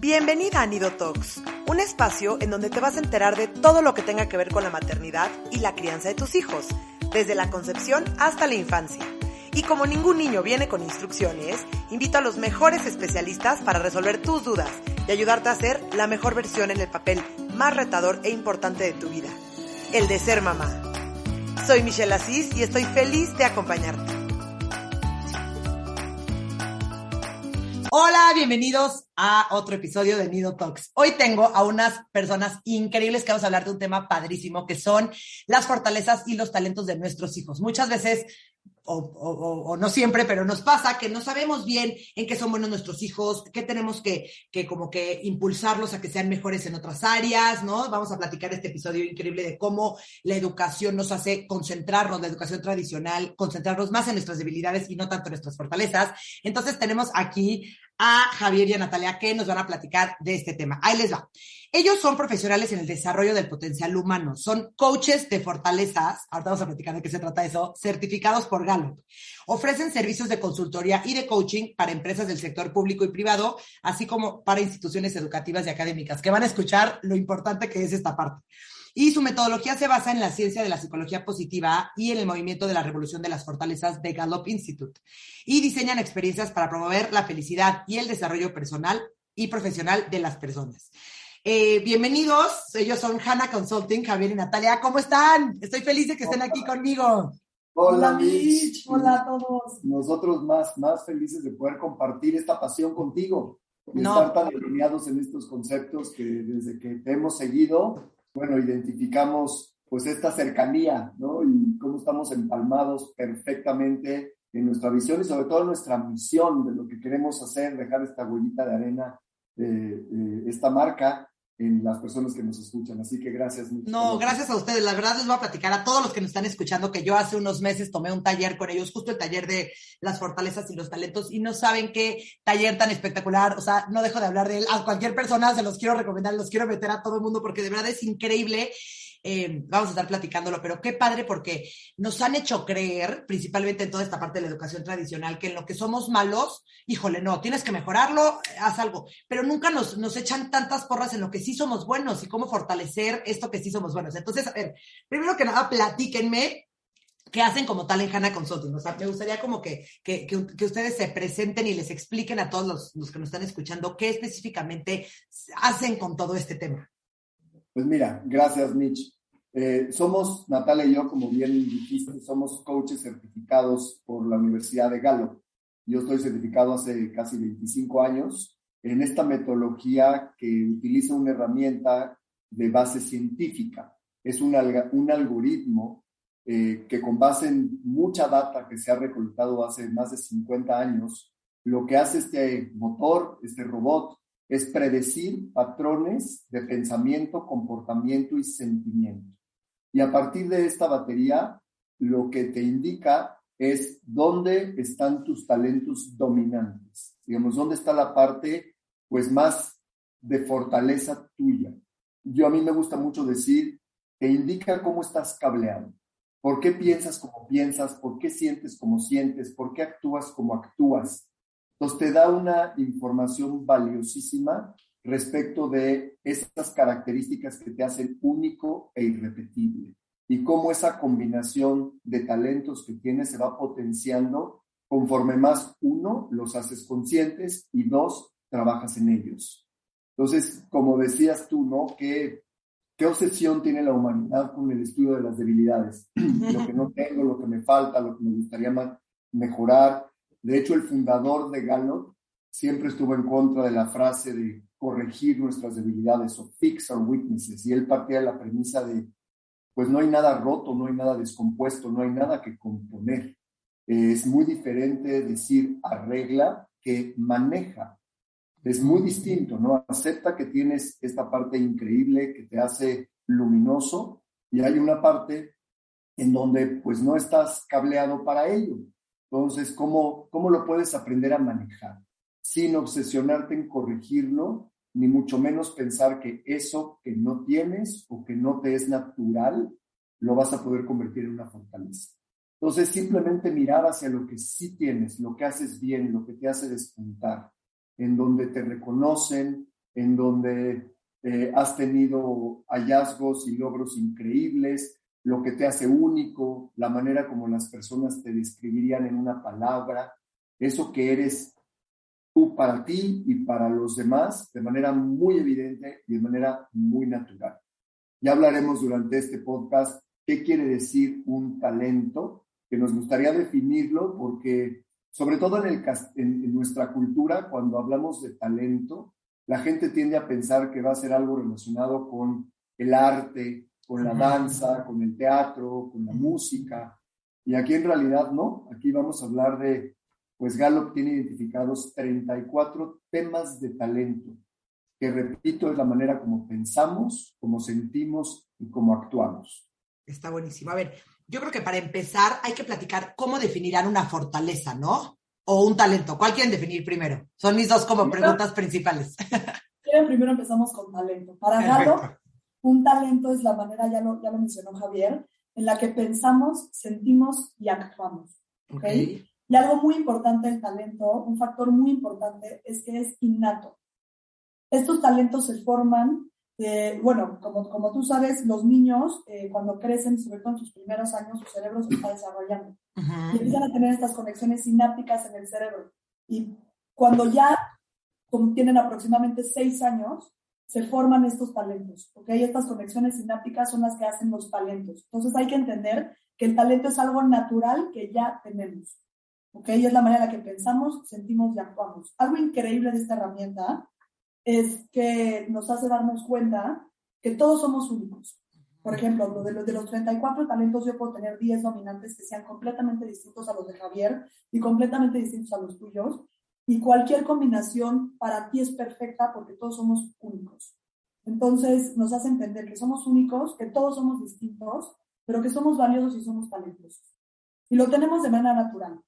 Bienvenida a Nido Talks, un espacio en donde te vas a enterar de todo lo que tenga que ver con la maternidad y la crianza de tus hijos, desde la concepción hasta la infancia. Y como ningún niño viene con instrucciones, invito a los mejores especialistas para resolver tus dudas y ayudarte a ser la mejor versión en el papel más retador e importante de tu vida, el de ser mamá. Soy Michelle Asís y estoy feliz de acompañarte. Hola, bienvenidos a otro episodio de Nido Talks. Hoy tengo a unas personas increíbles que vamos a hablar de un tema padrísimo, que son las fortalezas y los talentos de nuestros hijos. Muchas veces, o no siempre, pero nos pasa que no sabemos bien en qué son buenos nuestros hijos, qué tenemos que como que impulsarlos a que sean mejores en otras áreas, ¿no? Vamos a platicar este episodio increíble de cómo la educación nos hace concentrarnos, la educación tradicional, concentrarnos más en nuestras debilidades y no tanto en nuestras fortalezas. Entonces tenemos aquí a Javier y a Natalia que nos van a platicar de este tema. Ahí les va. Ellos son profesionales en el desarrollo del potencial humano, son coaches de fortalezas, ahorita vamos a platicar de qué se trata eso, certificados por Gallup. Ofrecen servicios de consultoría y de coaching para empresas del sector público y privado, así como para instituciones educativas y académicas, que van a escuchar lo importante que es esta parte. Y su metodología se basa en la ciencia de la psicología positiva y en el movimiento de la revolución de las fortalezas de Gallup Institute. Y diseñan experiencias para promover la felicidad y el desarrollo personal y profesional de las personas. Bienvenidos, ellos son Hannah Consulting, Javier y Natalia. ¿Cómo están? Estoy feliz de que estén aquí conmigo. Hola Mitch, hola a todos. Nosotros más felices de poder compartir esta pasión contigo, de estar tan alineados en estos conceptos que desde que te hemos seguido, bueno, identificamos pues esta cercanía, ¿no? Y cómo estamos empalmados perfectamente en nuestra visión y sobre todo en nuestra misión de lo que queremos hacer, dejar esta huellita de arena, esta marca en las personas que nos escuchan. Así que gracias. No, gracias a ustedes. La verdad les voy a platicar a todos los que nos están escuchando que yo hace unos meses tomé un taller con ellos, justo el taller de las fortalezas y los talentos, y no saben qué taller tan espectacular. O sea, no dejo de hablar de él. A cualquier persona se los quiero recomendar, los quiero meter a todo el mundo porque de verdad es increíble. Vamos a estar platicándolo, pero qué padre porque nos han hecho creer, principalmente en toda esta parte de la educación tradicional, que en lo que somos malos, híjole, no, tienes que mejorarlo, haz algo, pero nunca nos echan tantas porras en lo que sí somos buenos y cómo fortalecer esto que sí somos buenos. Entonces, a ver, primero que nada, platíquenme qué hacen como tal en Hannah Consulting. O sea, me gustaría como que ustedes se presenten y les expliquen a todos los que nos están escuchando qué específicamente hacen con todo este tema. Pues mira, gracias Mitch. Somos, Natalia y yo, como bien dijiste, somos coaches certificados por la Universidad de Gallup. Yo estoy certificado hace casi 25 años en esta metodología que utiliza una herramienta de base científica. Es un algoritmo que con base en mucha data que se ha recolectado hace más de 50 años, lo que hace este motor, este robot, es predecir patrones de pensamiento, comportamiento y sentimiento. Y a partir de esta batería, lo que te indica es dónde están tus talentos dominantes. Digamos, dónde está la parte pues más de fortaleza tuya. A mí me gusta mucho decir que indica cómo estás cableado. ¿Por qué piensas como piensas? ¿Por qué sientes como sientes? ¿Por qué actúas como actúas? Entonces te da una información valiosísima respecto de esas características que te hacen único e irrepetible y cómo esa combinación de talentos que tienes se va potenciando conforme más, uno, los haces conscientes y dos, trabajas en ellos. Entonces, como decías tú, ¿no? ¿Qué obsesión tiene la humanidad con el estudio de las debilidades? Lo que no tengo, lo que me falta, lo que me gustaría mejorar. De hecho, el fundador de Gallup siempre estuvo en contra de la frase de corregir nuestras debilidades o fix our weaknesses. Y él partía de la premisa de, pues no hay nada roto, no hay nada descompuesto, no hay nada que componer. Es muy diferente decir arregla que maneja. Es muy distinto, ¿no? Acepta que tienes esta parte increíble que te hace luminoso y hay una parte en donde pues no estás cableado para ello. Entonces, ¿cómo lo puedes aprender a manejar? Sin obsesionarte en corregirlo, ni mucho menos pensar que eso que no tienes o que no te es natural, lo vas a poder convertir en una fortaleza. Entonces, simplemente mirar hacia lo que sí tienes, lo que haces bien, lo que te hace despuntar, en donde te reconocen, en donde has tenido hallazgos y logros increíbles, lo que te hace único, la manera como las personas te describirían en una palabra, eso que eres tú para ti y para los demás de manera muy evidente y de manera muy natural. Ya hablaremos durante este podcast qué quiere decir un talento, que nos gustaría definirlo porque, sobre todo en nuestra cultura, cuando hablamos de talento, la gente tiende a pensar que va a ser algo relacionado con el arte, con la danza, con el teatro, con la música. Y aquí en realidad no. Aquí vamos a hablar de, pues Gallup tiene identificados 34 temas de talento, que repito, es la manera como pensamos, como sentimos y como actuamos. Está buenísimo. A ver, yo creo que para empezar hay que platicar cómo definirán una fortaleza, ¿no? O un talento. ¿Cuál quieren definir primero? Son mis dos como preguntas principales. Primero empezamos con talento. Para Gallup, un talento es la manera, ya lo mencionó Javier, en la que pensamos, sentimos y actuamos. ¿Okay? Y algo muy importante del talento, un factor muy importante, es que es innato. Estos talentos se forman, bueno, como tú sabes, los niños cuando crecen, sobre todo en sus primeros años, su cerebro se está desarrollando. Y empiezan a tener estas conexiones sinápticas en el cerebro. Y cuando ya tienen aproximadamente 6 años, se forman estos talentos, ¿ok? Estas conexiones sinápticas son las que hacen los talentos. Entonces hay que entender que el talento es algo natural que ya tenemos, ¿ok? Y es la manera en la que pensamos, sentimos y actuamos. Algo increíble de esta herramienta es que nos hace darnos cuenta que todos somos únicos. Por ejemplo, de los 34 talentos, yo puedo tener 10 dominantes que sean completamente distintos a los de Javier y completamente distintos a los tuyos. Y cualquier combinación para ti es perfecta porque todos somos únicos. Entonces, nos hace entender que somos únicos, que todos somos distintos, pero que somos valiosos y somos talentosos. Y lo tenemos de manera natural.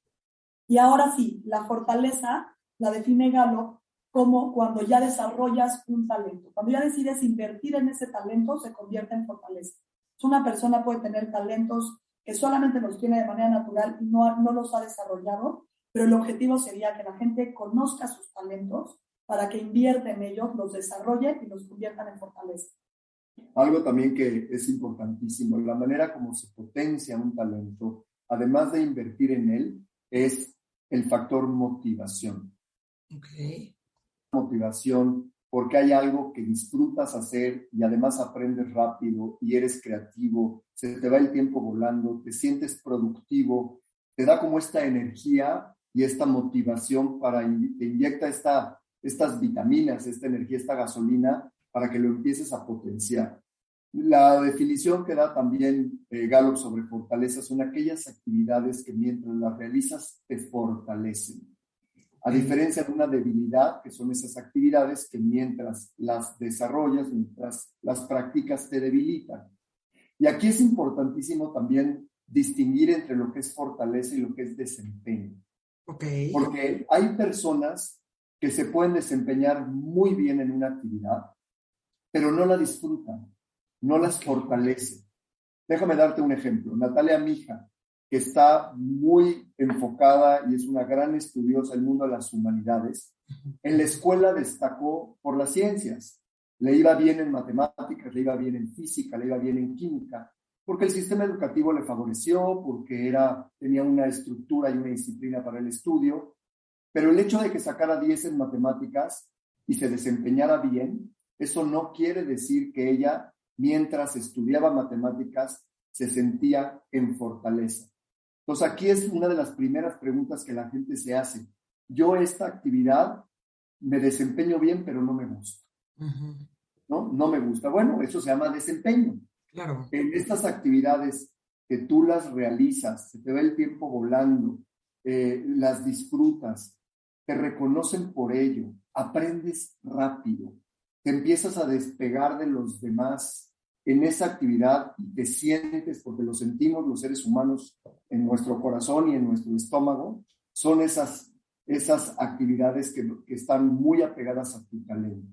Y ahora sí, la fortaleza la define Gallup como cuando ya desarrollas un talento. Cuando ya decides invertir en ese talento, se convierte en fortaleza. Una persona puede tener talentos que solamente los tiene de manera natural y no los ha desarrollado, pero el objetivo sería que la gente conozca sus talentos para que invierta en ellos, los desarrolle y los conviertan en fortaleza. Algo también que es importantísimo, la manera como se potencia un talento, además de invertir en él, es el factor motivación. Okay. Motivación porque hay algo que disfrutas hacer y además aprendes rápido y eres creativo, se te va el tiempo volando, te sientes productivo, te da como esta energía y esta motivación para te inyecta estas vitaminas, esta energía, esta gasolina para que lo empieces a potenciar. La definición que da también Gallup sobre fortaleza son aquellas actividades que mientras las realizas te fortalecen. A diferencia de una debilidad, que son esas actividades que mientras las desarrollas, mientras las practicas, te debilitan. Y aquí es importantísimo también distinguir entre lo que es fortaleza y lo que es desempeño. Okay. Porque hay personas que se pueden desempeñar muy bien en una actividad, pero no la disfrutan, no las fortalece. Déjame darte un ejemplo. Natalia Mija, que está muy enfocada y es una gran estudiosa del mundo de las humanidades, en la escuela destacó por las ciencias. Le iba bien en matemáticas, le iba bien en física, le iba bien en química, porque el sistema educativo le favoreció, porque tenía una estructura y una disciplina para el estudio, pero el hecho de que sacara 10 en matemáticas y se desempeñara bien, eso no quiere decir que ella, mientras estudiaba matemáticas, se sentía en fortaleza. Entonces aquí es una de las primeras preguntas que la gente se hace. Yo esta actividad me desempeño bien, pero no me gusta. No me gusta. Bueno, eso se llama desempeño. Claro. En estas actividades que tú las realizas, se te va el tiempo volando, las disfrutas, te reconocen por ello, aprendes rápido, te empiezas a despegar de los demás en esa actividad y te sientes, porque lo sentimos los seres humanos en nuestro corazón y en nuestro estómago, son esas actividades que están muy apegadas a tu talento.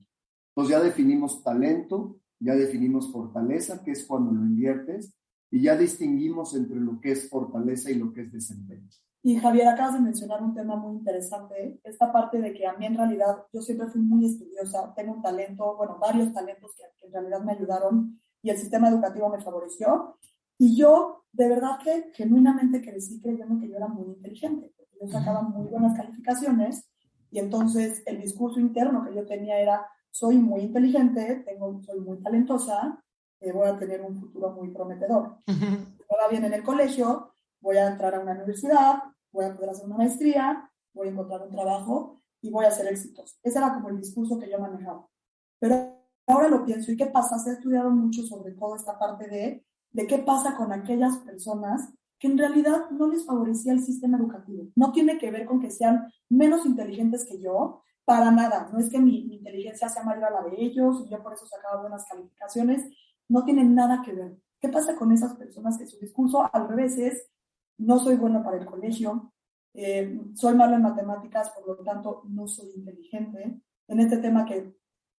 Entonces ya definimos talento, ya definimos fortaleza, que es cuando lo inviertes, y ya distinguimos entre lo que es fortaleza y lo que es desempeño. Y Javier, acabas de mencionar un tema muy interesante, esta parte de que a mí en realidad yo siempre fui muy estudiosa, tengo un talento, bueno, varios talentos que en realidad me ayudaron y el sistema educativo me favoreció. Y yo de verdad que genuinamente crecí creyendo que yo era muy inteligente, porque yo sacaba muy buenas calificaciones y entonces el discurso interno que yo tenía era, soy muy inteligente, soy muy talentosa, voy a tener un futuro muy prometedor. Me va bien en el colegio, voy a entrar a una universidad, voy a poder hacer una maestría, voy a encontrar un trabajo y voy a ser exitoso. Ese era como el discurso que yo manejaba. Pero ahora lo pienso, ¿y qué pasa? Se ha estudiado mucho sobre todo esta parte de qué pasa con aquellas personas que en realidad no les favorecía el sistema educativo. No tiene que ver con que sean menos inteligentes que yo, para nada. No es que mi inteligencia sea mayor a la de ellos y yo por eso sacaba buenas calificaciones. No tiene nada que ver. ¿Qué pasa con esas personas que su discurso al revés es, no soy bueno para el colegio, soy malo en matemáticas, por lo tanto no soy inteligente? En este tema que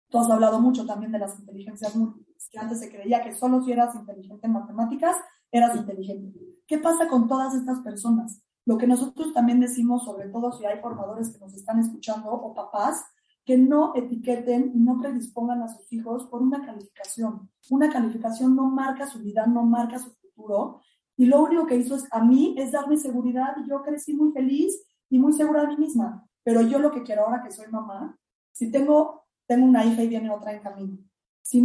tú has hablado mucho también de las inteligencias múltiples, que antes se creía que solo si eras inteligente en matemáticas, eras inteligente. ¿Qué pasa con todas estas personas? Lo que nosotros también decimos, sobre todo si hay formadores que nos están escuchando o papás, que no etiqueten y no predispongan a sus hijos por una calificación. Una calificación no marca su vida, no marca su futuro, y lo único que hizo a mí es darme seguridad y yo crecí muy feliz y muy segura de mí misma. Pero yo lo que quiero ahora que soy mamá, si tengo una hija y viene otra en camino. Si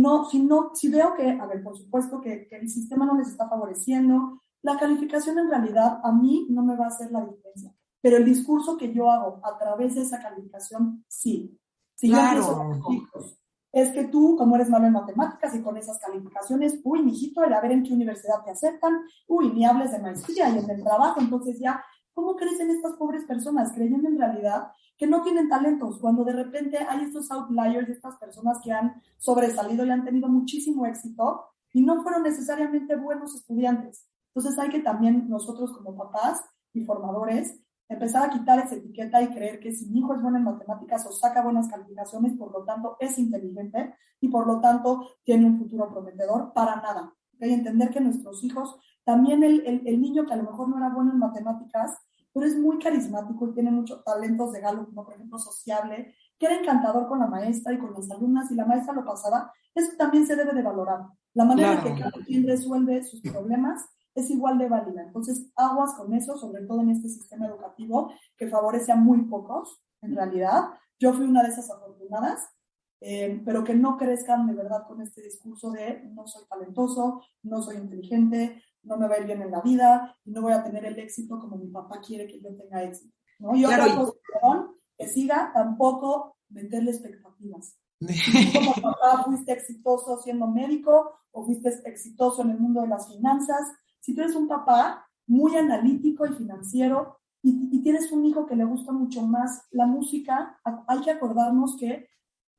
veo que, a ver, por supuesto que el sistema no les está favoreciendo, la calificación en realidad a mí no me va a hacer la diferencia. Pero el discurso que yo hago a través de esa calificación, sí. Si yo empiezo con los chicos, es que tú, como eres malo en matemáticas y con esas calificaciones, uy, mijito, a ver en qué universidad te aceptan, uy, ni hables de maestría y en el trabajo, entonces ya, ¿cómo crecen estas pobres personas creyendo en realidad que no tienen talentos, cuando de repente hay estos outliers, estas personas que han sobresalido y han tenido muchísimo éxito y no fueron necesariamente buenos estudiantes? Entonces hay que también nosotros como papás y formadores empezar a quitar esa etiqueta y creer que si mi hijo es bueno en matemáticas o saca buenas calificaciones, por lo tanto es inteligente y por lo tanto tiene un futuro prometedor, para nada. ¿Okay? Entender que nuestros hijos, también el niño que a lo mejor no era bueno en matemáticas, pero es muy carismático y tiene muchos talentos de Galo, como por ejemplo sociable, que era encantador con la maestra y con las alumnas y la maestra lo pasaba, eso también se debe de valorar. La manera en que cada quien resuelve sus problemas es igual de válida. Entonces, aguas con eso, sobre todo en este sistema educativo que favorece a muy pocos, en realidad. Yo fui una de esas afortunadas, pero que no crezcan de verdad con este discurso de no soy talentoso, no soy inteligente, no me va a ir bien en la vida y no voy a tener el éxito como mi papá quiere que yo tenga éxito, ¿no? Y otra cosa, perdón, que siga tampoco meterle expectativas. Si tú como papá fuiste exitoso siendo médico o fuiste exitoso en el mundo de las finanzas, si tú eres un papá muy analítico y financiero y tienes un hijo que le gusta mucho más la música, hay que acordarnos que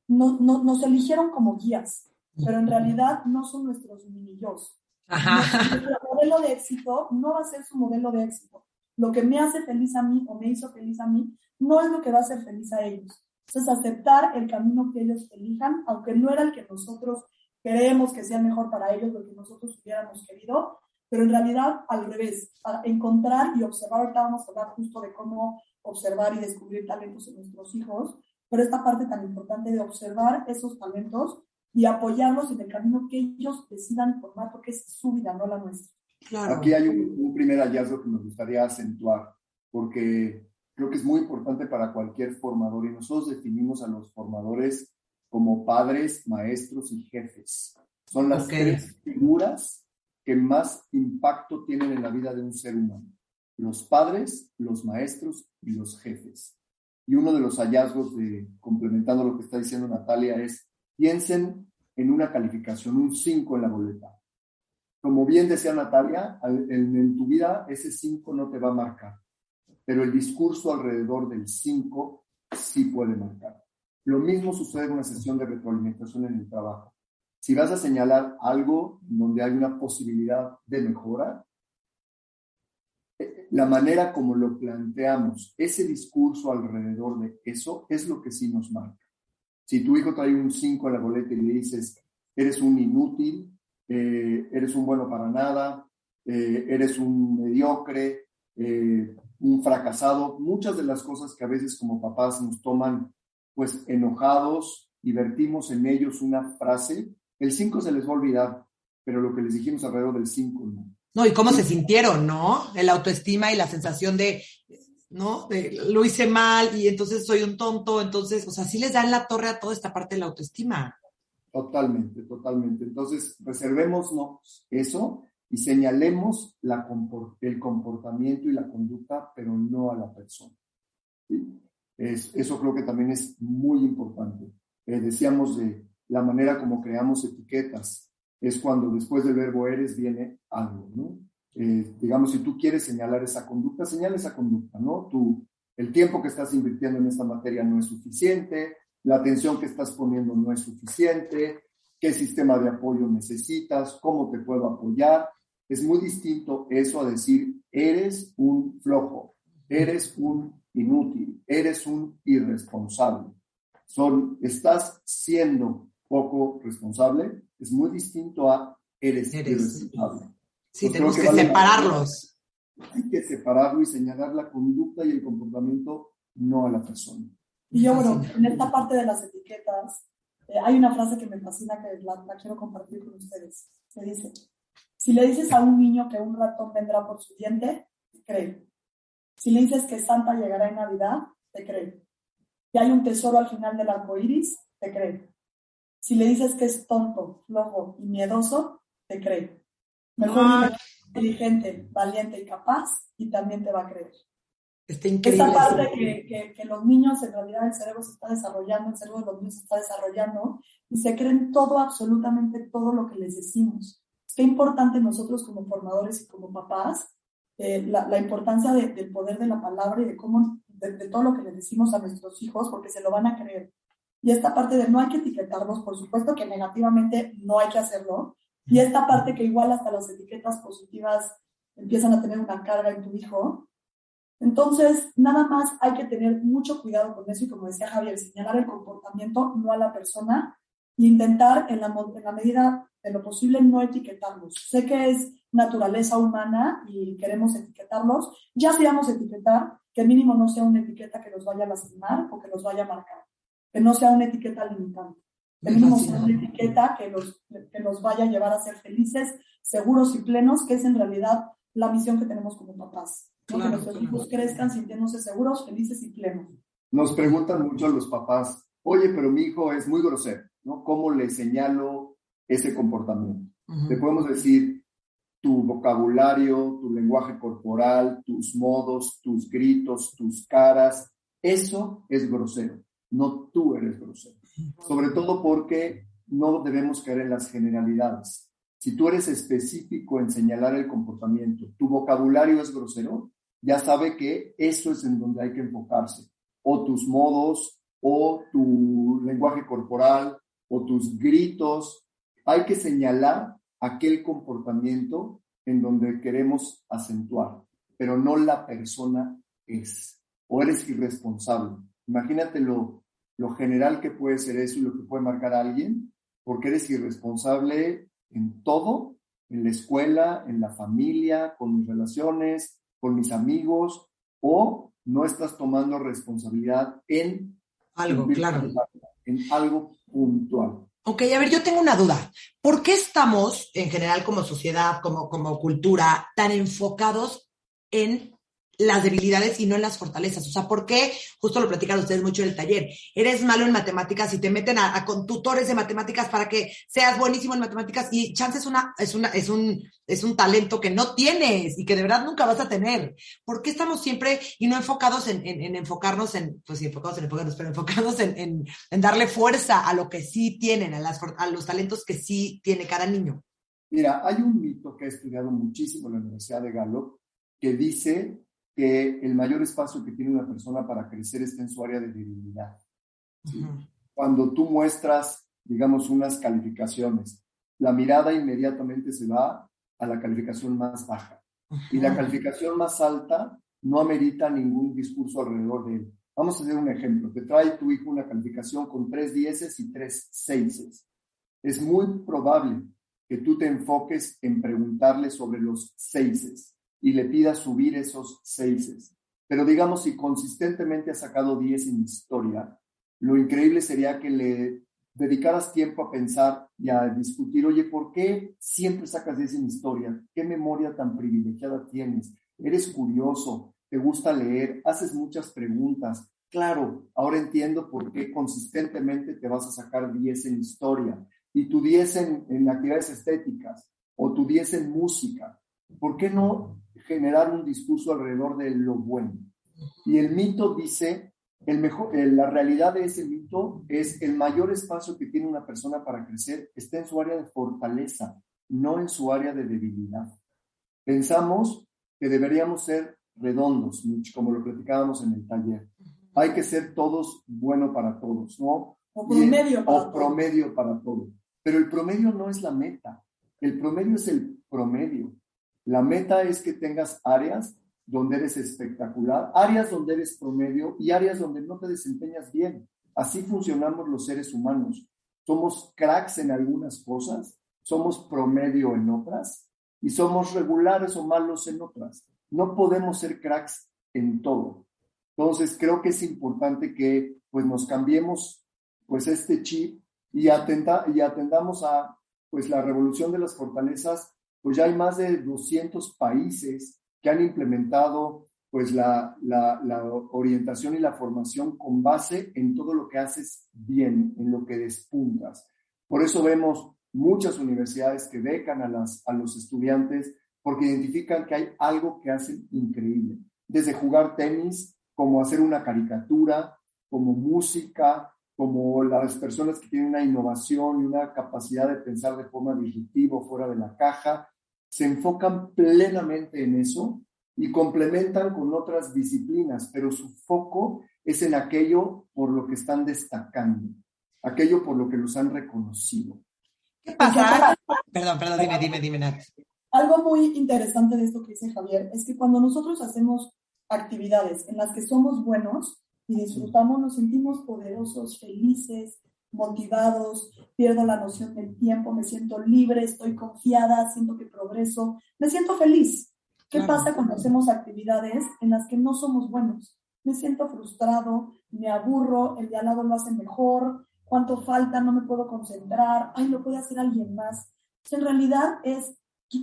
nos eligieron como guías, pero en realidad no son nuestros mini-yos. Nuestro modelo de éxito no va a ser su modelo de éxito. Lo que me hace feliz a mí o me hizo feliz a mí no es lo que va a hacer feliz a ellos. Entonces, aceptar el camino que ellos elijan, aunque no era el que nosotros creemos que sea mejor para ellos, lo que nosotros hubiéramos querido, pero en realidad al revés, para encontrar y observar. Ahorita vamos a hablar justo de cómo observar y descubrir talentos en nuestros hijos, pero esta parte tan importante de observar esos talentos y apoyarlos en el camino que ellos decidan formar, porque es su vida, no la nuestra. Claro. Aquí hay un primer hallazgo que me gustaría acentuar, porque creo que es muy importante para cualquier formador, y nosotros definimos a los formadores como padres, maestros y jefes. Son las tres figuras que más impacto tienen en la vida de un ser humano: los padres, los maestros y los jefes. Y uno de los hallazgos, complementando lo que está diciendo Natalia, es: piensen en una calificación, un 5 en la boleta. Como bien decía Natalia, en tu vida ese 5 no te va a marcar, pero el discurso alrededor del 5 sí puede marcar. Lo mismo sucede en una sesión de retroalimentación en el trabajo. Si vas a señalar algo donde hay una posibilidad de mejora, la manera como lo planteamos, ese discurso alrededor de eso, es lo que sí nos marca. Si tu hijo trae un 5 en la boleta y le dices: eres un inútil, eres un bueno para nada, eres un mediocre, un fracasado, muchas de las cosas que a veces como papás nos toman pues enojados y vertimos en ellos una frase, el 5 se les va a olvidar, pero lo que les dijimos alrededor del 5 no. No, y cómo se sintieron, ¿no? El autoestima y la sensación de, ¿no? De, lo hice mal y entonces soy un tonto, entonces, o sea, sí les dan la torre a toda esta parte de la autoestima. Totalmente, totalmente. Entonces, reservémonos eso y señalemos el comportamiento y la conducta, pero no a la persona. ¿Sí? Eso creo que también es muy importante. Decíamos de la manera como creamos etiquetas, es cuando después del verbo eres viene algo, ¿no? Digamos, si tú quieres señalar esa conducta, señala esa conducta, ¿no? El tiempo que estás invirtiendo en esta materia no es suficiente, la atención que estás poniendo no es suficiente, qué sistema de apoyo necesitas, cómo te puedo apoyar. Es muy distinto eso a decir, eres un flojo, eres un inútil, eres un irresponsable. Estás siendo poco responsable, es muy distinto a eres irresponsable. Sí, tenemos que separarlos. Hay que separarlo y señalar la conducta y el comportamiento, no a la persona. Y yo, bueno, en esta parte de las etiquetas, hay una frase que me fascina que la quiero compartir con ustedes. Se dice, si le dices a un niño que un ratón vendrá por su diente, te cree. Si le dices que Santa llegará en Navidad, te cree. Que hay un tesoro al final del arco iris, te cree. Si le dices que es tonto, flojo y miedoso, te cree. Mejor dile inteligente, valiente y capaz, y también te va a creer. Está increíble. Esta parte que los niños, en realidad el cerebro se está desarrollando, el cerebro de los niños se está desarrollando, y se creen todo, absolutamente todo lo que les decimos. Qué importante nosotros como formadores y como papás, la importancia del poder de la palabra y de todo lo que les decimos a nuestros hijos, porque se lo van a creer. Y esta parte de no hay que etiquetarlos, por supuesto que negativamente no hay que hacerlo, y esta parte que igual hasta las etiquetas positivas empiezan a tener una carga en tu hijo. Entonces, nada más hay que tener mucho cuidado con eso y, como decía Javier, señalar el comportamiento, no a la persona, e intentar en la medida de lo posible no etiquetarlos. Sé que es naturaleza humana y queremos etiquetarlos. Ya si vamos a etiquetar, que mínimo no sea una etiqueta que los vaya a lastimar o que los vaya a marcar, que no sea una etiqueta limitante. Que mínimo sea una etiqueta que los vaya a llevar a ser felices, seguros y plenos, que es en realidad la misión que tenemos como papás. ¿No? Claro, que nuestros hijos crezcan sintiéndose seguros, felices y plenos. Nos preguntan mucho los papás, oye, pero mi hijo es muy grosero, ¿no? ¿Cómo le señalo ese comportamiento? Te podemos decir tu vocabulario, tu lenguaje corporal, tus modos, tus gritos, tus caras. Eso es grosero, no tú eres grosero. Sobre todo porque no debemos caer en las generalidades. Si tú eres específico en señalar el comportamiento, tu vocabulario es grosero, ya sabe que eso es en donde hay que enfocarse. O tus modos, o tu lenguaje corporal, o tus gritos. Hay que señalar aquel comportamiento en donde queremos acentuar, pero no la persona es. O eres irresponsable. Imagínate lo general que puede ser eso y lo que puede marcar a alguien, porque eres irresponsable en todo, en la escuela, en la familia, con mis relaciones, con mis amigos, o no estás tomando responsabilidad en algo, claro, en algo puntual. Ok, a ver, yo tengo una duda. ¿Por qué estamos, en general, como sociedad, como cultura, tan enfocados en las debilidades y no en las fortalezas? O sea, ¿por qué? Justo lo platican ustedes mucho en el taller. Eres malo en matemáticas y te meten con tutores de matemáticas para que seas buenísimo en matemáticas y chance es un talento que no tienes y que de verdad nunca vas a tener. ¿Por qué estamos siempre y no enfocados en enfocarnos en, pues sí, enfocados en darle fuerza a lo que sí tienen, a los talentos que sí tiene cada niño? Mira, hay un mito que he estudiado muchísimo en la Universidad de Gallup que dice que el mayor espacio que tiene una persona para crecer está en su área de debilidad. ¿Sí? Uh-huh. Cuando tú muestras, digamos, unas calificaciones, la mirada inmediatamente se va a la calificación más baja. Uh-huh. Y la calificación más alta no amerita ningún discurso alrededor de él. Vamos a hacer un ejemplo. Te trae tu hijo una calificación con 3 10 y 3 6. Es muy probable que tú te enfoques en preguntarle sobre los 6 y le pidas subir esos 6. pero digamos, si consistentemente has sacado 10 en historia, lo increíble sería que le dedicaras tiempo a pensar y a discutir, oye, ¿por qué siempre sacas 10 en historia? ¿Qué memoria tan privilegiada tienes? ¿Eres curioso? ¿Te gusta leer? ¿Haces muchas preguntas? Claro, ahora entiendo por qué consistentemente te vas a sacar 10 en historia y tu 10 en actividades estéticas o tu 10 en música. ¿Por qué no generar un discurso alrededor de lo bueno? Y el mito dice, la realidad de ese mito es el mayor espacio que tiene una persona para crecer está en su área de fortaleza, no en su área de debilidad. Pensamos que deberíamos ser redondos, como lo platicábamos en el taller. Hay que ser todos bueno para todos, ¿no? O promedio para o promedio para todos. Pero el promedio no es la meta. El promedio es el promedio. La meta es que tengas áreas donde eres espectacular, áreas donde eres promedio y áreas donde no te desempeñas bien. Así funcionamos los seres humanos. Somos cracks en algunas cosas, somos promedio en otras y somos regulares o malos en otras. No podemos ser cracks en todo. Entonces, creo que es importante que pues, nos cambiemos pues, este chip y atendamos a pues, la revolución de las fortalezas. Pues ya hay más de 200 países que han implementado pues, la orientación y la formación con base en todo lo que haces bien, en lo que despuntas. Por eso vemos muchas universidades que becan a los estudiantes porque identifican que hay algo que hacen increíble. Desde jugar tenis, como hacer una caricatura, como música, como las personas que tienen una innovación y una capacidad de pensar de forma disruptiva, fuera de la caja, se enfocan plenamente en eso y complementan con otras disciplinas, pero su foco es en aquello por lo que están destacando, aquello por lo que los han reconocido. ¿Qué pasa? Perdón, dime, Nat. Algo muy interesante de esto que dice Javier es que cuando nosotros hacemos actividades en las que somos buenos y disfrutamos, nos sentimos poderosos, felices, motivados, pierdo la noción del tiempo, me siento libre, estoy confiada, siento que progreso, me siento feliz. ¿Qué pasa cuando hacemos actividades en las que no somos buenos? Me siento frustrado, me aburro, el de al lado lo hace mejor, cuánto falta, no me puedo concentrar, ay, lo puede hacer alguien más. En realidad es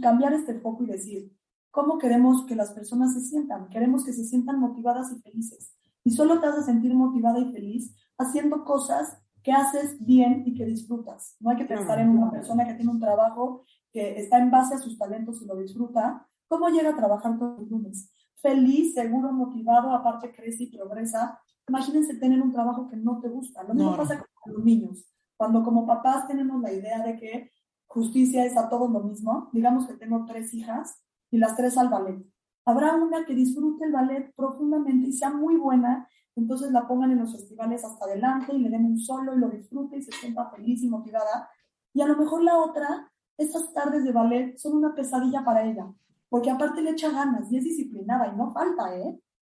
cambiar este foco y decir, ¿cómo queremos que las personas se sientan? Queremos que se sientan motivadas y felices. Y solo te vas a sentir motivada y feliz haciendo cosas que haces bien y que disfrutas. No hay que pensar en una persona que tiene un trabajo que está en base a sus talentos y lo disfruta. ¿Cómo llega a trabajar todos los lunes? Feliz, seguro, motivado, aparte crece y progresa. Imagínense tener un trabajo que no te gusta. Lo mismo pasa con los niños. Cuando como papás tenemos la idea de que justicia es a todos lo mismo, digamos que tengo 3 hijas y las 3 al ballet. Habrá una que disfrute el ballet profundamente y sea muy buena, entonces la pongan en los festivales hasta adelante y le den un solo y lo disfrute y se sienta feliz y motivada. Y a lo mejor la otra, estas tardes de ballet son una pesadilla para ella, porque aparte le echa ganas y es disciplinada y no falta,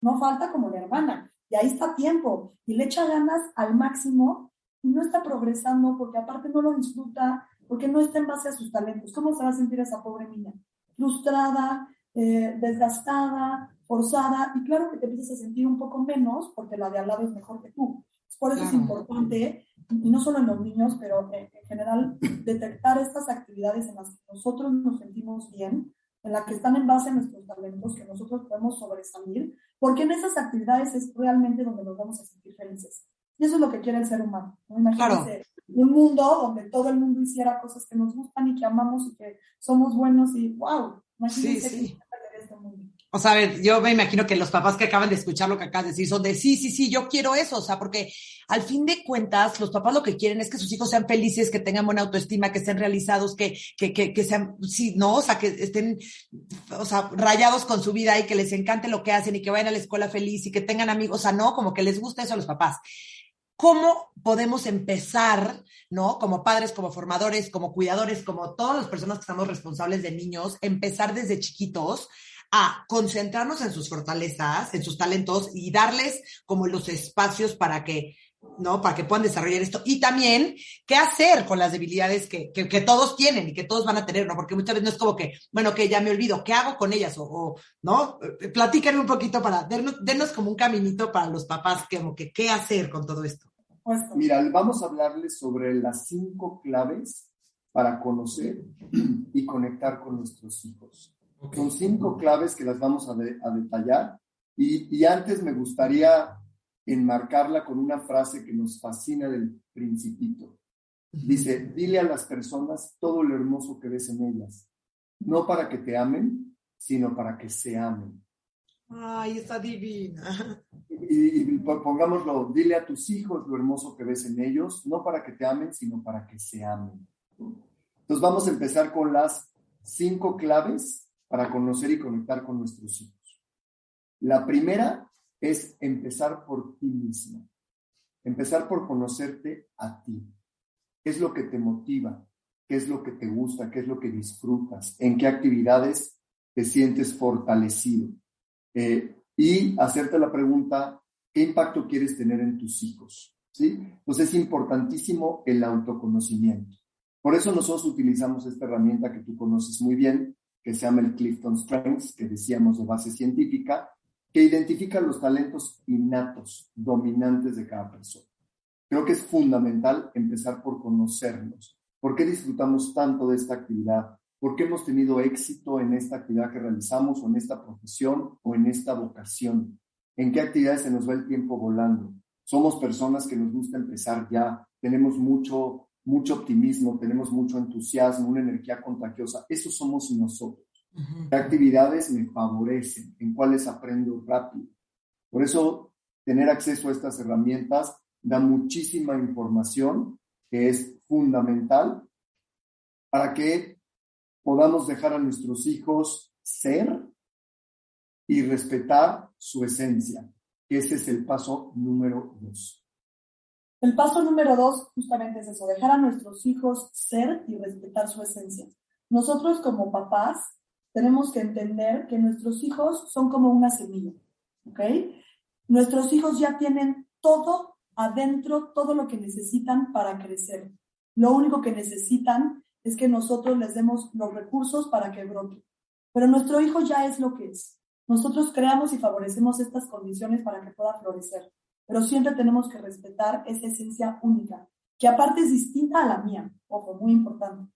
no falta como la hermana. Y ahí está a tiempo y le echa ganas al máximo y no está progresando porque aparte no lo disfruta, porque no está en base a sus talentos. ¿Cómo se va a sentir esa pobre niña? Frustrada, desgastada, forzada, y claro que te empiezas a sentir un poco menos porque la de al lado es mejor que tú. Por eso es importante, y no solo en los niños, pero en general, detectar estas actividades en las que nosotros nos sentimos bien, en las que están en base a nuestros talentos, que nosotros podemos sobresalir, porque en esas actividades es realmente donde nos vamos a sentir felices. Y eso es lo que quiere el ser humano, ¿no? Imagínense un mundo donde todo el mundo hiciera cosas que nos gustan y que amamos y que somos buenos y ¡wow! Imagínense que este mundo. O sea, a ver, yo me imagino que los papás que acaban de escuchar lo que acabas de decir son de sí, yo quiero eso, o sea, porque al fin de cuentas los papás lo que quieren es que sus hijos sean felices, que tengan buena autoestima, que estén realizados, que sean, sí, no, o sea, que estén, o sea, rayados con su vida y que les encante lo que hacen y que vayan a la escuela feliz y que tengan amigos, o sea, no, como que les gusta eso a los papás. ¿Cómo podemos empezar, ¿no? Como padres, como formadores, como cuidadores, como todas las personas que estamos responsables de niños, empezar desde chiquitos a concentrarnos en sus fortalezas, en sus talentos y darles como los espacios para que ¿no? Para que puedan desarrollar esto. Y también, ¿qué hacer con las debilidades que todos tienen y que todos van a tener, ¿no? Porque muchas veces no es como que, bueno, que ya me olvido, ¿qué hago con ellas? ¿No? Platíquenme un poquito denos como un caminito para los papás, como que, ¿qué hacer con todo esto? Mira, vamos a hablarles sobre las 5 claves para conocer y conectar con nuestros hijos. Okay. Son 5 claves que las vamos a detallar y antes me gustaría enmarcarla con una frase que nos fascina del Principito. Dice, dile a las personas todo lo hermoso que ves en ellas, no para que te amen, sino para que se amen. Ay, está divina. Y pongámoslo, dile a tus hijos lo hermoso que ves en ellos, no para que te amen, sino para que se amen. Entonces vamos a empezar con las 5 claves para conocer y conectar con nuestros hijos. La primera es empezar por ti mismo. Empezar por conocerte a ti. ¿Qué es lo que te motiva? ¿Qué es lo que te gusta? ¿Qué es lo que disfrutas? ¿En qué actividades te sientes fortalecido? Y hacerte la pregunta, ¿qué impacto quieres tener en tus hijos? ¿Sí? Entonces es importantísimo el autoconocimiento. Por eso nosotros utilizamos esta herramienta que tú conoces muy bien, que se llama el Clifton Strengths, que decíamos de base científica, que identifica los talentos innatos, dominantes de cada persona. Creo que es fundamental empezar por conocernos. ¿Por qué disfrutamos tanto de esta actividad? ¿Por qué hemos tenido éxito en esta actividad que realizamos o en esta profesión o en esta vocación? ¿En qué actividades se nos va el tiempo volando? Somos personas que nos gusta empezar ya, tenemos mucho optimismo, tenemos mucho entusiasmo, una energía contagiosa. Eso somos nosotros. ¿Qué actividades me favorecen? ¿En cuáles aprendo rápido? Por eso, tener acceso a estas herramientas da muchísima información que es fundamental para que podamos dejar a nuestros hijos ser y respetar su esencia. Ese es el paso número 2. El paso número 2 justamente es eso, dejar a nuestros hijos ser y respetar su esencia. Nosotros como papás tenemos que entender que nuestros hijos son como una semilla, ¿ok? Nuestros hijos ya tienen todo adentro, todo lo que necesitan para crecer. Lo único que necesitan es que nosotros les demos los recursos para que brote. Pero nuestro hijo ya es lo que es. Nosotros creamos y favorecemos estas condiciones para que pueda florecer. Pero siempre tenemos que respetar esa esencia única, que aparte es distinta a la mía. Ojo, muy importante.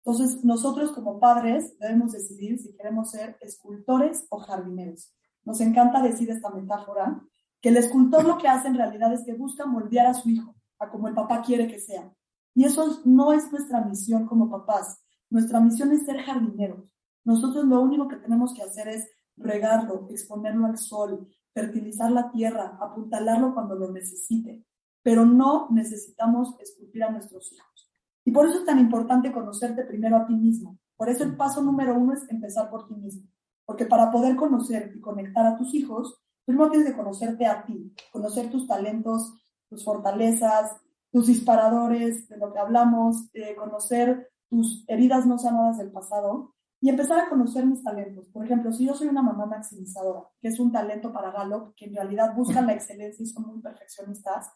Entonces, nosotros como padres debemos decidir si queremos ser escultores o jardineros. Nos encanta decir esta metáfora, que el escultor lo que hace en realidad es que busca moldear a su hijo, a como el papá quiere que sea. Y eso no es nuestra misión como papás. Nuestra misión es ser jardineros. Nosotros lo único que tenemos que hacer es regarlo, exponerlo al sol, fertilizar la tierra, apuntalarlo cuando lo necesite. Pero no necesitamos esculpir a nuestros hijos. Y por eso es tan importante conocerte primero a ti mismo. Por eso el paso número 1 es empezar por ti mismo. Porque para poder conocer y conectar a tus hijos, primero tienes que conocerte a ti, conocer tus talentos, tus fortalezas, tus disparadores, de lo que hablamos, conocer tus heridas no sanadas del pasado y empezar a conocer mis talentos. Por ejemplo, si yo soy una mamá maximizadora, que es un talento para Gallup, que en realidad buscan la excelencia y son muy perfeccionistas,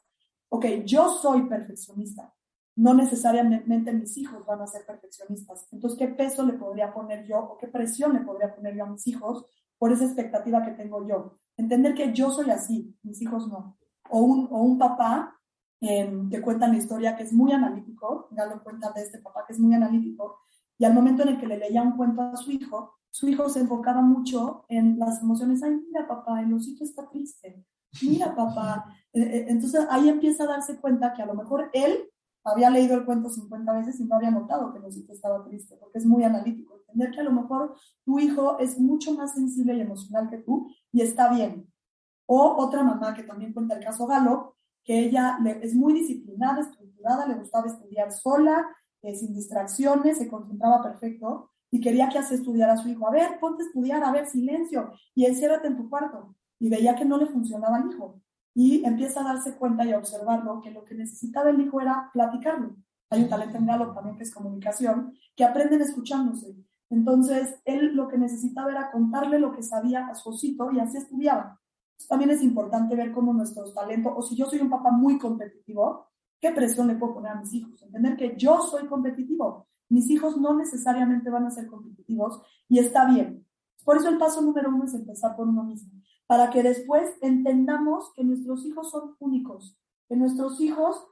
ok, yo soy perfeccionista. No necesariamente mis hijos van a ser perfeccionistas. Entonces, ¿qué peso le podría poner yo o qué presión le podría poner yo a mis hijos por esa expectativa que tengo yo? Entender que yo soy así, mis hijos no. O un papá que cuenta la historia que es muy analítico, ya lo cuenta de este papá que es muy analítico, y al momento en el que le leía un cuento a su hijo se enfocaba mucho en las emociones. Ay, mira papá, el osito está triste. Mira papá. Entonces ahí empieza a darse cuenta que a lo mejor él había leído el cuento 50 veces y no había notado que el osito estaba triste, porque es muy analítico. Entender que a lo mejor tu hijo es mucho más sensible y emocional que tú y está bien. O otra mamá que también cuenta el caso Galo, que ella es muy disciplinada, estructurada, le gustaba estudiar sola, sin distracciones, se concentraba perfecto y quería que hace estudiar a su hijo. A ver, ponte a estudiar, a ver, silencio, y enciérrate en tu cuarto. Y veía que no le funcionaba al hijo. Y empieza a darse cuenta y a observarlo que lo que necesitaba el hijo era platicarlo. Hay un talento en Gallup también que es comunicación, que aprenden escuchándose. Entonces, él lo que necesitaba era contarle lo que sabía a su osito y así estudiaba. También es importante ver cómo nuestros talentos, o si yo soy un papá muy competitivo, ¿qué presión le puedo poner a mis hijos? Entender que yo soy competitivo. Mis hijos no necesariamente van a ser competitivos y está bien. Por eso el paso número 1 es empezar por uno mismo, para que después entendamos que nuestros hijos son únicos, que nuestros hijos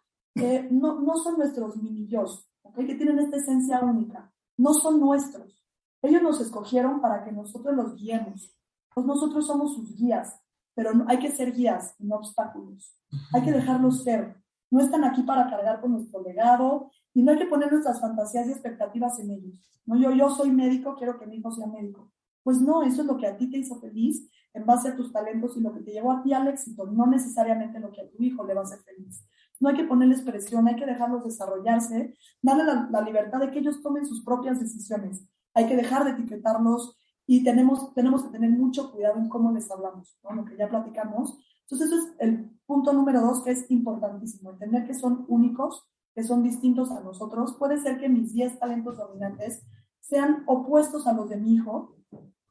no son nuestros mini-yos, ¿okay? Que tienen esta esencia única, no son nuestros. Ellos nos escogieron para que nosotros los guiemos. Pues nosotros somos sus guías, pero hay que ser guías, no obstáculos. Hay que dejarlos ser. No están aquí para cargar con nuestro legado y no hay que poner nuestras fantasías y expectativas en ellos. ¿No? Yo soy médico, quiero que mi hijo sea médico. Pues no, eso es lo que a ti te hizo feliz en base a tus talentos y lo que te llevó a ti al éxito, no necesariamente lo que a tu hijo le va a hacer feliz. No hay que ponerles presión, hay que dejarlos desarrollarse, darle la libertad de que ellos tomen sus propias decisiones. Hay que dejar de etiquetarlos y tenemos que tener mucho cuidado en cómo les hablamos, ¿no? Lo que ya platicamos. Entonces, eso es el punto número 2, que es importantísimo, entender que son únicos, que son distintos a nosotros. Puede ser que mis 10 talentos dominantes sean opuestos a los de mi hijo,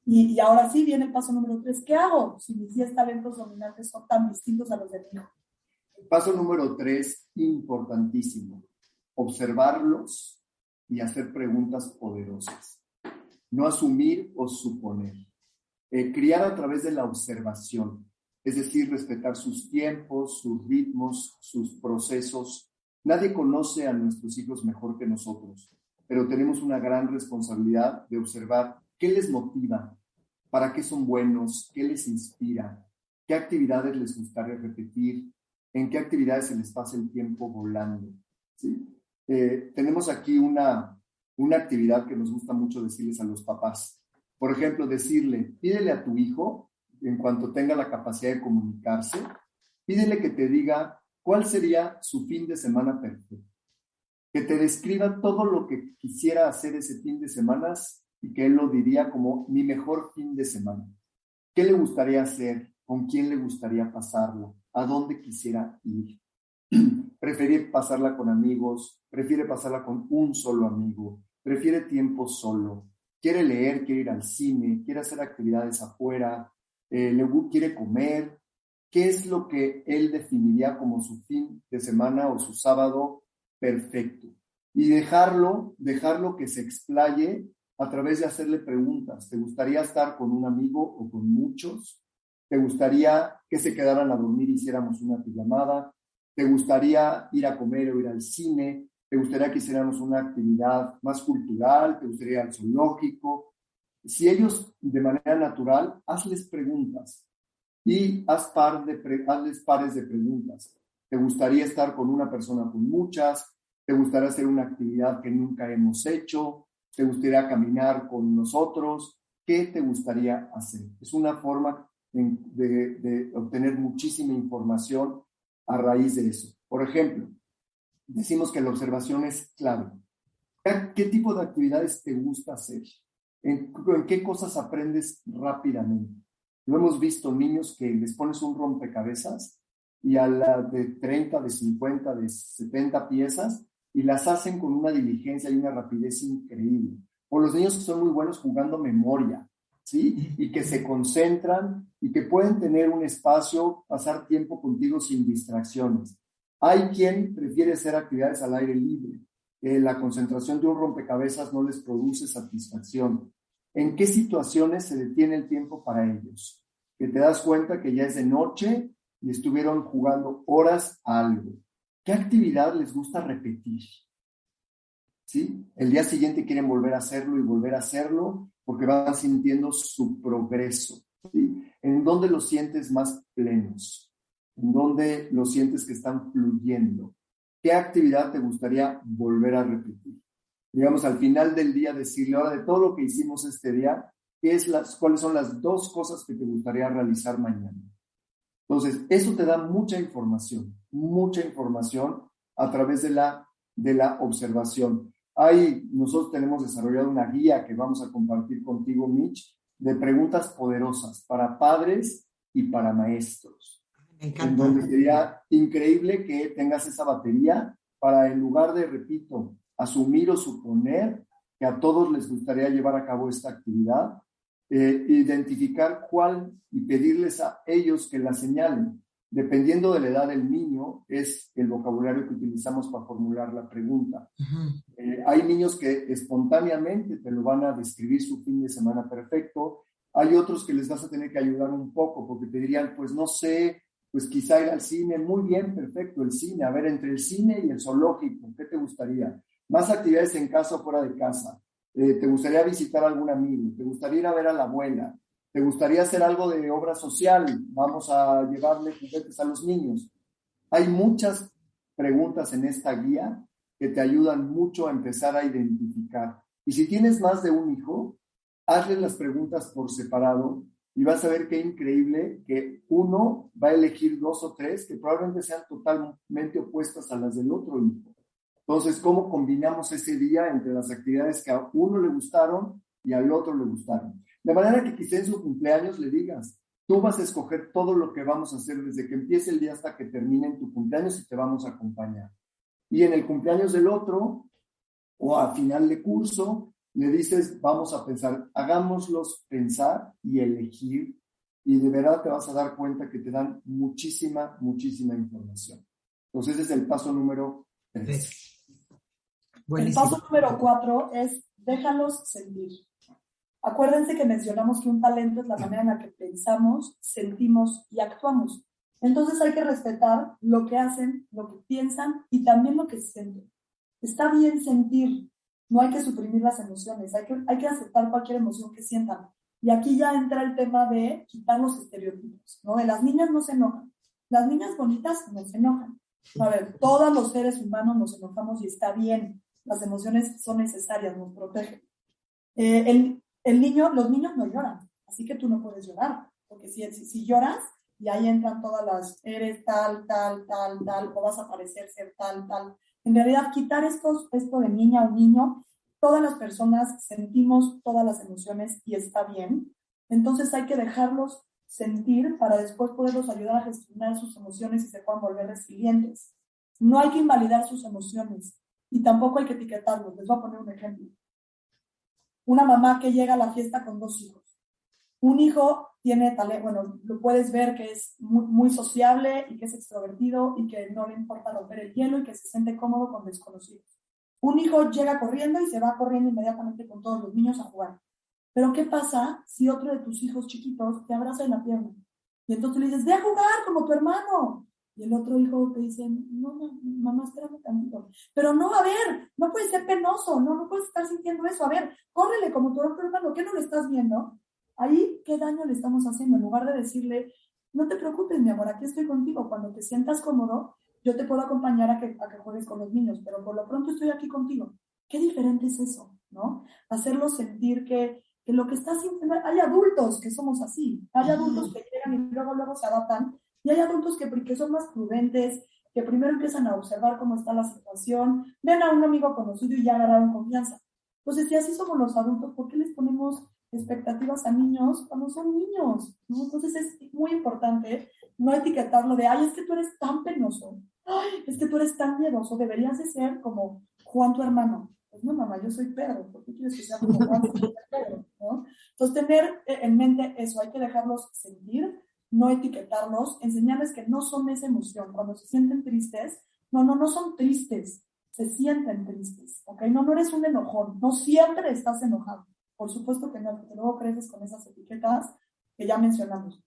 y ahora sí viene el paso número 3. ¿Qué hago si mis 10 talentos dominantes son tan distintos a los de mi hijo? Paso número 3, importantísimo, observarlos y hacer preguntas poderosas. No asumir o suponer. Criar a través de la observación, es decir, respetar sus tiempos, sus ritmos, sus procesos. Nadie conoce a nuestros hijos mejor que nosotros, pero tenemos una gran responsabilidad de observar qué les motiva, para qué son buenos, qué les inspira, qué actividades les gustaría repetir, en qué actividades se les pasa el tiempo volando, ¿sí? Tenemos aquí una actividad que nos gusta mucho decirles a los papás. Por ejemplo, decirle, pídele a tu hijo, en cuanto tenga la capacidad de comunicarse, pídele que te diga cuál sería su fin de semana perfecto. Que te describa todo lo que quisiera hacer ese fin de semana y que él lo diría como mi mejor fin de semana. ¿Qué le gustaría hacer? ¿Con quién le gustaría pasarla? ¿A dónde quisiera ir? ¿Prefiere pasarla con amigos? ¿Prefiere pasarla con un solo amigo? ¿Prefiere tiempo solo? ¿Quiere leer? ¿Quiere ir al cine? ¿Quiere hacer actividades afuera? ¿Quiere comer? ¿Qué es lo que él definiría como su fin de semana o su sábado perfecto? Y dejarlo que se explaye a través de hacerle preguntas. ¿Te gustaría estar con un amigo o con muchos? ¿Te gustaría que se quedaran a dormir y hiciéramos una pijamada? ¿Te gustaría ir a comer o ir al cine? ¿Te gustaría que hiciéramos una actividad más cultural? ¿Te gustaría ir al zoológico? Si ellos, de manera natural, hazles preguntas y hazles pares de preguntas. ¿Te gustaría estar con una persona con muchas? ¿Te gustaría hacer una actividad que nunca hemos hecho? ¿Te gustaría caminar con nosotros? ¿Qué te gustaría hacer? Es una forma de obtener muchísima información a raíz de eso. Por ejemplo, decimos que la observación es clave. ¿Qué tipo de actividades te gusta hacer? ¿En qué cosas aprendes rápidamente? Lo hemos visto, niños que les pones un rompecabezas y a la de 30, de 50, de 70 piezas y las hacen con una diligencia y una rapidez increíble. O los niños que son muy buenos jugando memoria, ¿sí? Y que se concentran y que pueden tener un espacio, pasar tiempo contigo sin distracciones. Hay quien prefiere hacer actividades al aire libre. La concentración de un rompecabezas no les produce satisfacción. ¿En qué situaciones se detiene el tiempo para ellos? Que te das cuenta que ya es de noche y estuvieron jugando horas a algo. ¿Qué actividad les gusta repetir? ¿Sí? El día siguiente quieren volver a hacerlo y volver a hacerlo porque van sintiendo su progreso. ¿Sí? ¿En dónde los sientes más plenos? ¿En dónde los sientes que están fluyendo? ¿Qué actividad te gustaría volver a repetir? Digamos, al final del día decirle, ahora de todo lo que hicimos este día, ¿cuáles son las 2 cosas que te gustaría realizar mañana? Entonces, eso te da mucha información a través de la observación. Nosotros tenemos desarrollado una guía que vamos a compartir contigo, Mitch, de preguntas poderosas para padres y para maestros. Me encanta. En donde sería increíble que tengas esa batería para, en lugar de, repito, asumir o suponer que a todos les gustaría llevar a cabo esta actividad, identificar cuál y pedirles a ellos que la señalen. Dependiendo de la edad del niño, es el vocabulario que utilizamos para formular la pregunta. Hay niños que espontáneamente te lo van a describir su fin de semana perfecto. Hay otros que les vas a tener que ayudar un poco porque te dirían, pues no sé, pues quizá ir al cine. Muy bien, perfecto, el cine. A ver, entre el cine y el zoológico, ¿qué te gustaría? Más actividades en casa o fuera de casa. ¿Te gustaría visitar a algún amigo? ¿Te gustaría ir a ver a la abuela? ¿Te gustaría hacer algo de obra social? Vamos a llevarle juguetes a los niños. Hay muchas preguntas en esta guía que te ayudan mucho a empezar a identificar. Y si tienes más de un hijo, hazle las preguntas por separado y vas a ver qué increíble que uno va a elegir 2 o 3 que probablemente sean totalmente opuestas a las del otro hijo. Entonces, ¿cómo combinamos ese día entre las actividades que a uno le gustaron y al otro le gustaron? De manera que quizá en su cumpleaños le digas, tú vas a escoger todo lo que vamos a hacer desde que empiece el día hasta que termine en tu cumpleaños y te vamos a acompañar. Y en el cumpleaños del otro, o a final de curso, le dices, vamos a pensar, hagámoslos pensar y elegir, y de verdad te vas a dar cuenta que te dan muchísima, muchísima información. Entonces ese es el paso número 3. El paso número 4 es déjalos sentir. Acuérdense que mencionamos que un talento es la manera en la que pensamos, sentimos y actuamos. Entonces hay que respetar lo que hacen, lo que piensan y también lo que sienten. Está bien sentir, no hay que suprimir las emociones, hay que aceptar cualquier emoción que sientan. Y aquí ya entra el tema de quitar los estereotipos, ¿no? De las niñas no se enojan, las niñas bonitas no se enojan. A ver, todos los seres humanos nos enojamos y está bien, las emociones son necesarias, nos protegen. Los niños no lloran, así que tú no puedes llorar, porque si lloras, y ahí entran todas las, eres tal, o vas a parecer ser tal. En realidad, quitar esto de niña o niño, todas las personas sentimos todas las emociones y está bien. Entonces hay que dejarlos sentir para después poderlos ayudar a gestionar sus emociones y se puedan volver resilientes. No hay que invalidar sus emociones y tampoco hay que etiquetarlos. Les voy a poner un ejemplo. Una mamá que llega a la fiesta con 2 hijos. Un hijo tiene talento, bueno, lo puedes ver que es muy, muy sociable y que es extrovertido y que no le importa romper el hielo y que se siente cómodo con desconocidos. Un hijo llega corriendo y se va corriendo inmediatamente con todos los niños a jugar. Pero ¿qué pasa si otro de tus hijos chiquitos te abraza en la pierna? Y entonces le dices, ve a jugar como tu hermano. Y el otro hijo te dice, no, mamá, espérame tantito. Pero no, a ver, no puedes ser penoso, no puedes estar sintiendo eso. A ver, córrele como tu otro hermano, ¿qué no lo estás viendo? Ahí, ¿qué daño le estamos haciendo? En lugar de decirle, no te preocupes, mi amor, aquí estoy contigo. Cuando te sientas cómodo, yo te puedo acompañar a que juegues con los niños, pero por lo pronto estoy aquí contigo. Qué diferente es eso, ¿no? Hacerlos sentir que lo que estás sintiendo, hay adultos que somos así, hay adultos que llegan y luego se adaptan, y hay adultos que son más prudentes, que primero empiezan a observar cómo está la situación, ven a un amigo conocido y ya agarraron confianza. Entonces, si así somos los adultos, ¿por qué les ponemos expectativas a niños cuando son niños, ¿no? Entonces es muy importante no etiquetarlo de, ay, es que tú eres tan penoso, ay, es que tú eres tan miedoso, deberías de ser como Juan tu hermano. Pues no, mamá, yo soy Pedro, ¿por qué quieres que sea como Juan y Pedro? ¿No? Entonces tener en mente eso, hay que dejarlos sentir, no etiquetarlos, enseñarles que no son esa emoción. Cuando se sienten tristes, no son tristes, se sienten tristes, ¿ok? No eres un enojón, no siempre estás enojado. Por supuesto que no, porque luego creces con esas etiquetas que ya mencionamos.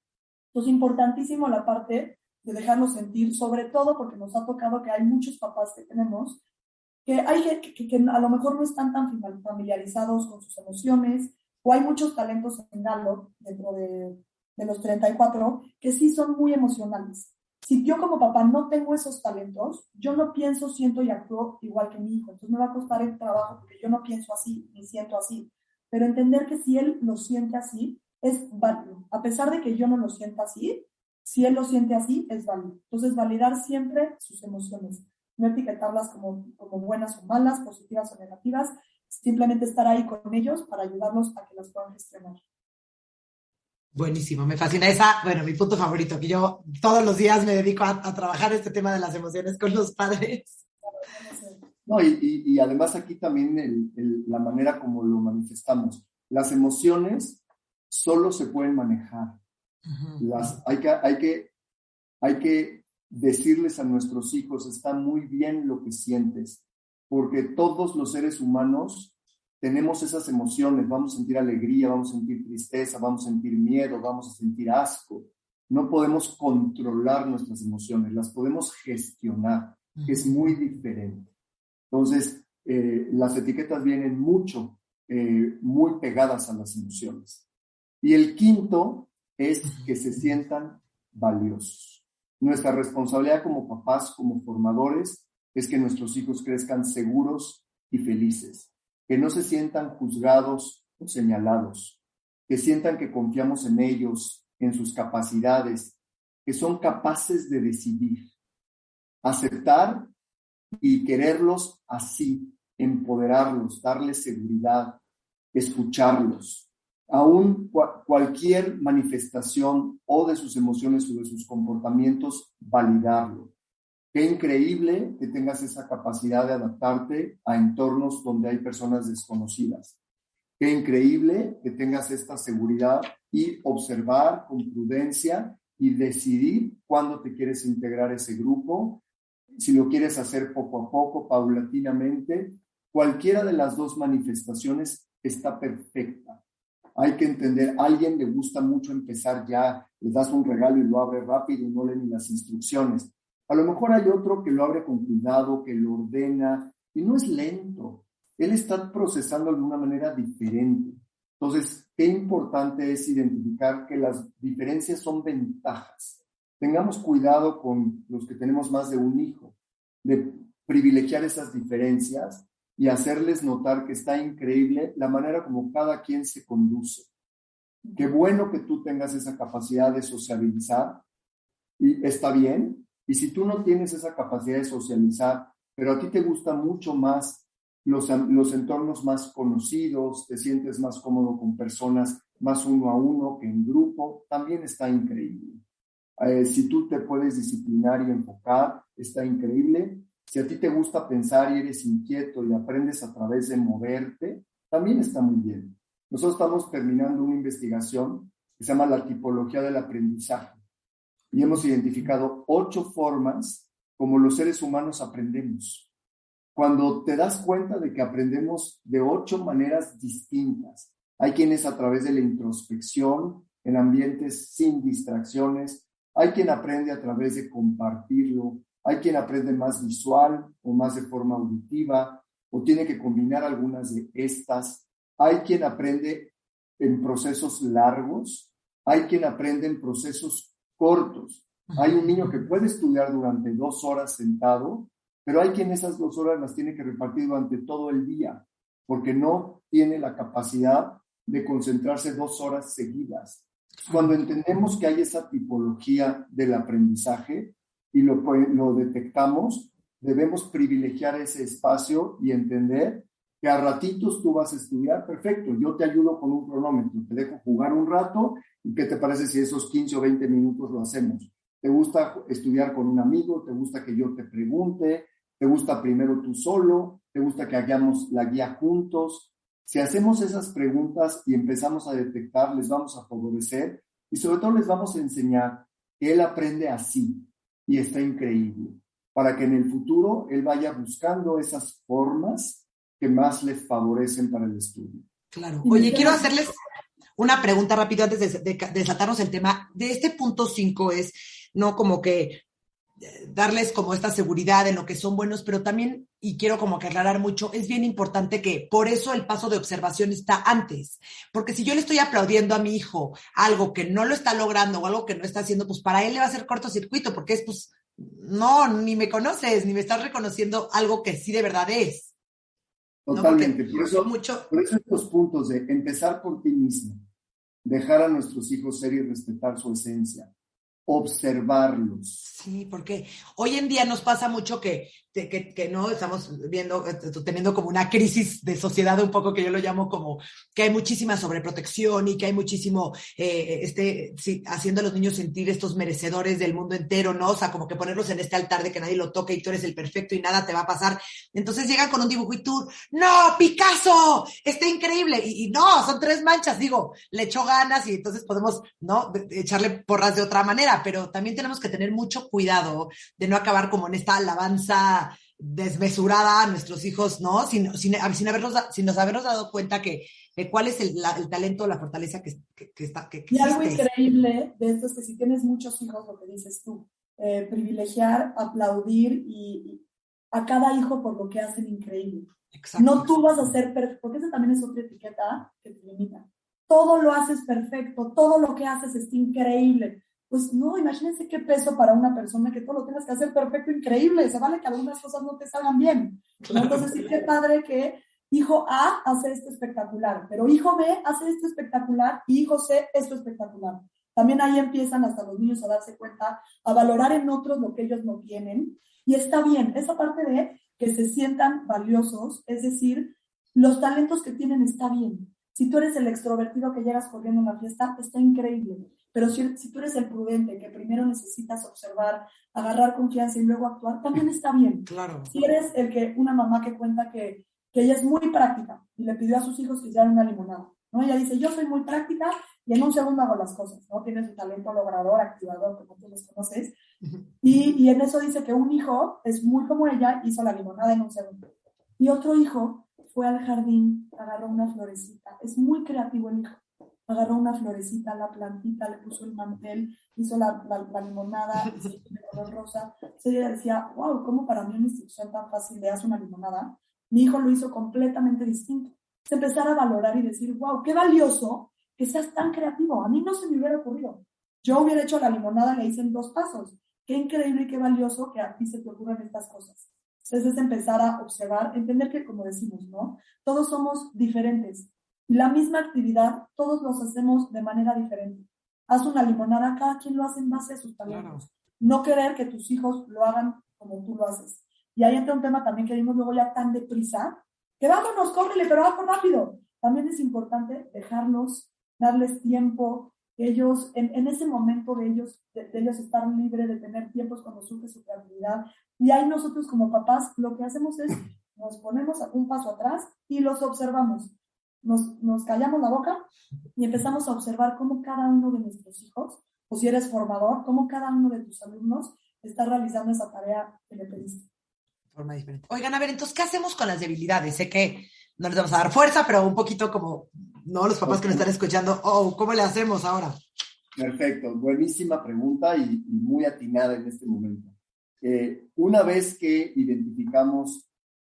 Entonces, importantísimo la parte de dejarnos sentir, sobre todo porque nos ha tocado que hay muchos papás que tenemos que hay que a lo mejor no están tan familiarizados con sus emociones, o hay muchos talentos en Gallup, dentro de los 34, que sí son muy emocionales. Si yo como papá no tengo esos talentos, yo no pienso, siento y actúo igual que mi hijo. Entonces me va a costar el trabajo porque yo no pienso así, ni siento así. Pero entender que si él lo siente así, es válido. A pesar de que yo no lo sienta así, si él lo siente así, es válido. Entonces, validar siempre sus emociones. No etiquetarlas como buenas o malas, positivas o negativas. Simplemente estar ahí con ellos para ayudarlos a que las puedan gestionar. Buenísimo, me fascina mi punto favorito, que yo todos los días me dedico a trabajar este tema de las emociones con los padres. No, y además aquí también la manera como lo manifestamos. Las emociones solo se pueden manejar. Hay que decirles a nuestros hijos, está muy bien lo que sientes, porque todos los seres humanos tenemos esas emociones, vamos a sentir alegría, vamos a sentir tristeza, vamos a sentir miedo, vamos a sentir asco. No podemos controlar nuestras emociones, las podemos gestionar, que es muy diferente. Entonces, las etiquetas vienen muy pegadas a las emociones. Y el quinto es que se sientan valiosos. Nuestra responsabilidad como papás, como formadores, es que nuestros hijos crezcan seguros y felices, que no se sientan juzgados o señalados, que sientan que confiamos en ellos, en sus capacidades, que son capaces de decidir, aceptar y quererlos así, empoderarlos, darles seguridad, escucharlos. Aún cualquier manifestación o de sus emociones o de sus comportamientos, validarlo. Qué increíble que tengas esa capacidad de adaptarte a entornos donde hay personas desconocidas. Qué increíble que tengas esta seguridad y observar con prudencia y decidir cuándo te quieres integrar a ese grupo, si lo quieres hacer poco a poco, paulatinamente. Cualquiera de las dos manifestaciones está perfecta. Hay que entender, a alguien le gusta mucho empezar ya, le das un regalo y lo abre rápido y no lee ni las instrucciones. A lo mejor hay otro que lo abre con cuidado, que lo ordena, y no es lento. Él está procesando de una manera diferente. Entonces, qué importante es identificar que las diferencias son ventajas. Tengamos cuidado con los que tenemos más de un hijo, de privilegiar esas diferencias y hacerles notar que está increíble la manera como cada quien se conduce. Qué bueno que tú tengas esa capacidad de sociabilizar, y está bien. Y si tú no tienes esa capacidad de socializar, pero a ti te gusta mucho más los entornos más conocidos, te sientes más cómodo con personas más uno a uno que en grupo, también está increíble. Si tú te puedes disciplinar y enfocar, está increíble. Si a ti te gusta pensar y eres inquieto y aprendes a través de moverte, también está muy bien. Nosotros estamos terminando una investigación que se llama la tipología del aprendizaje y hemos identificado 8 formas como los seres humanos aprendemos. Cuando te das cuenta de que aprendemos de 8 maneras distintas, hay quienes a través de la introspección, en ambientes sin distracciones, hay quien aprende a través de compartirlo, hay quien aprende más visual o más de forma auditiva, o tiene que combinar algunas de estas. Hay quien aprende en procesos largos, hay quien aprende en procesos cortos. Hay un niño que puede estudiar durante 2 horas sentado, pero hay quien esas 2 horas las tiene que repartir durante todo el día, porque no tiene la capacidad de concentrarse 2 horas seguidas. Cuando entendemos que hay esa tipología del aprendizaje, y lo detectamos, debemos privilegiar ese espacio y entender que a ratitos tú vas a estudiar, perfecto, yo te ayudo con un cronómetro, te dejo jugar un rato, ¿y qué te parece si esos 15 o 20 minutos lo hacemos? ¿Te gusta estudiar con un amigo? ¿Te gusta que yo te pregunte? ¿Te gusta primero tú solo? ¿Te gusta que hagamos la guía juntos? Si hacemos esas preguntas y empezamos a detectar, les vamos a favorecer y sobre todo les vamos a enseñar que él aprende así. Y está increíble, para que en el futuro él vaya buscando esas formas que más le favorecen para el estudio. Claro. Oye, quiero hacerles una pregunta rápido antes de desatarnos el tema. De este punto 5 es, no como que darles como esta seguridad en lo que son buenos, pero también, y quiero como que aclarar mucho, es bien importante que por eso el paso de observación está antes, porque si yo le estoy aplaudiendo a mi hijo algo que no lo está logrando o algo que no está haciendo, pues para él le va a ser cortocircuito, porque es pues, no, ni me conoces, ni me estás reconociendo algo que sí de verdad es. Totalmente, ¿No? por eso estos puntos de empezar por ti mismo, dejar a nuestros hijos ser y respetar su esencia, observarlos. Sí, porque hoy en día nos pasa mucho que no estamos viendo, teniendo como una crisis de sociedad un poco, que yo lo llamo como que hay muchísima sobreprotección y que hay muchísimo, haciendo a los niños sentir estos merecedores del mundo entero, ¿no? O sea, como que ponerlos en este altar de que nadie lo toque y tú eres el perfecto y nada te va a pasar. Entonces llegan con un dibujo y tú, ¡no, Picasso! ¡Está increíble! Y no, son 3 manchas, digo, le echó ganas y entonces podemos, ¿no?, echarle porras de otra manera, pero también tenemos que tener mucho cuidado de no acabar como en esta alabanza desmesurada a nuestros hijos, ¿no? Sin habernos dado cuenta de cuál es el talento, la fortaleza que existe. Y algo increíble de esto es que si tienes muchos hijos, lo que dices tú, privilegiar, aplaudir y a cada hijo por lo que hacen increíble. Exacto. No tú vas a hacer perfecto, porque esa también es otra etiqueta que te limita. Todo lo haces perfecto, todo lo que haces es increíble. Pues no, imagínense qué peso para una persona que todo lo tengas que hacer perfecto, increíble. Se vale que algunas cosas no te salgan bien, ¿no? Entonces sí, qué padre que hijo A hace esto espectacular, pero hijo B hace esto espectacular y hijo C esto espectacular. También ahí empiezan hasta los niños a darse cuenta, a valorar en otros lo que ellos no tienen. Y está bien, esa parte de que se sientan valiosos, es decir, los talentos que tienen está bien. Si tú eres el extrovertido que llegas corriendo en la fiesta, está increíble. Pero si tú eres el prudente, que primero necesitas observar, agarrar confianza y luego actuar, también está bien. Claro. Si eres una mamá que cuenta que ella es muy práctica y le pidió a sus hijos que hicieran una limonada, ¿no? Ella dice, yo soy muy práctica y en un segundo hago las cosas, ¿no? Tiene su talento logrador, activador, como tú los conoces. Y en eso dice que un hijo es muy como ella, hizo la limonada en un segundo. Y otro hijo fue al jardín, agarró una florecita. Es muy creativo el hijo. Agarró una florecita, la plantita, le puso el mantel, hizo la limonada de color rosa. Entonces ella decía, wow, ¿cómo para mí una instrucción tan fácil de hacer una limonada? Mi hijo lo hizo completamente distinto. Es empezar a valorar y decir, wow, qué valioso que seas tan creativo. A mí no se me hubiera ocurrido. Yo hubiera hecho la limonada, la hice en 2 pasos. Qué increíble y qué valioso que a ti se te ocurran estas cosas. Entonces es empezar a observar, entender que, como decimos, ¿no? Todos somos diferentes. Y la misma actividad, todos los hacemos de manera diferente. Haz una limonada, cada quien lo hace en base a sus talentos. Claro. No querer que tus hijos lo hagan como tú lo haces. Y ahí entra un tema también que vimos luego ya tan deprisa, que vámonos, córrele, pero vamos rápido. También es importante dejarlos, darles tiempo, ellos, en ese momento de ellos estar libres, de tener tiempos cuando surge su creatividad. Y ahí nosotros como papás lo que hacemos es, nos ponemos un paso atrás y los observamos. Nos callamos la boca y empezamos a observar cómo cada uno de nuestros hijos, o si eres formador, cómo cada uno de tus alumnos está realizando esa tarea que le pediste. Forma diferente. Oigan, a ver, entonces, ¿qué hacemos con las debilidades? Sé que no les vamos a dar fuerza, pero un poquito como, ¿no? Los papás que nos están escuchando, ¿cómo le hacemos ahora? Perfecto, buenísima pregunta y muy atinada en este momento. Una vez que identificamos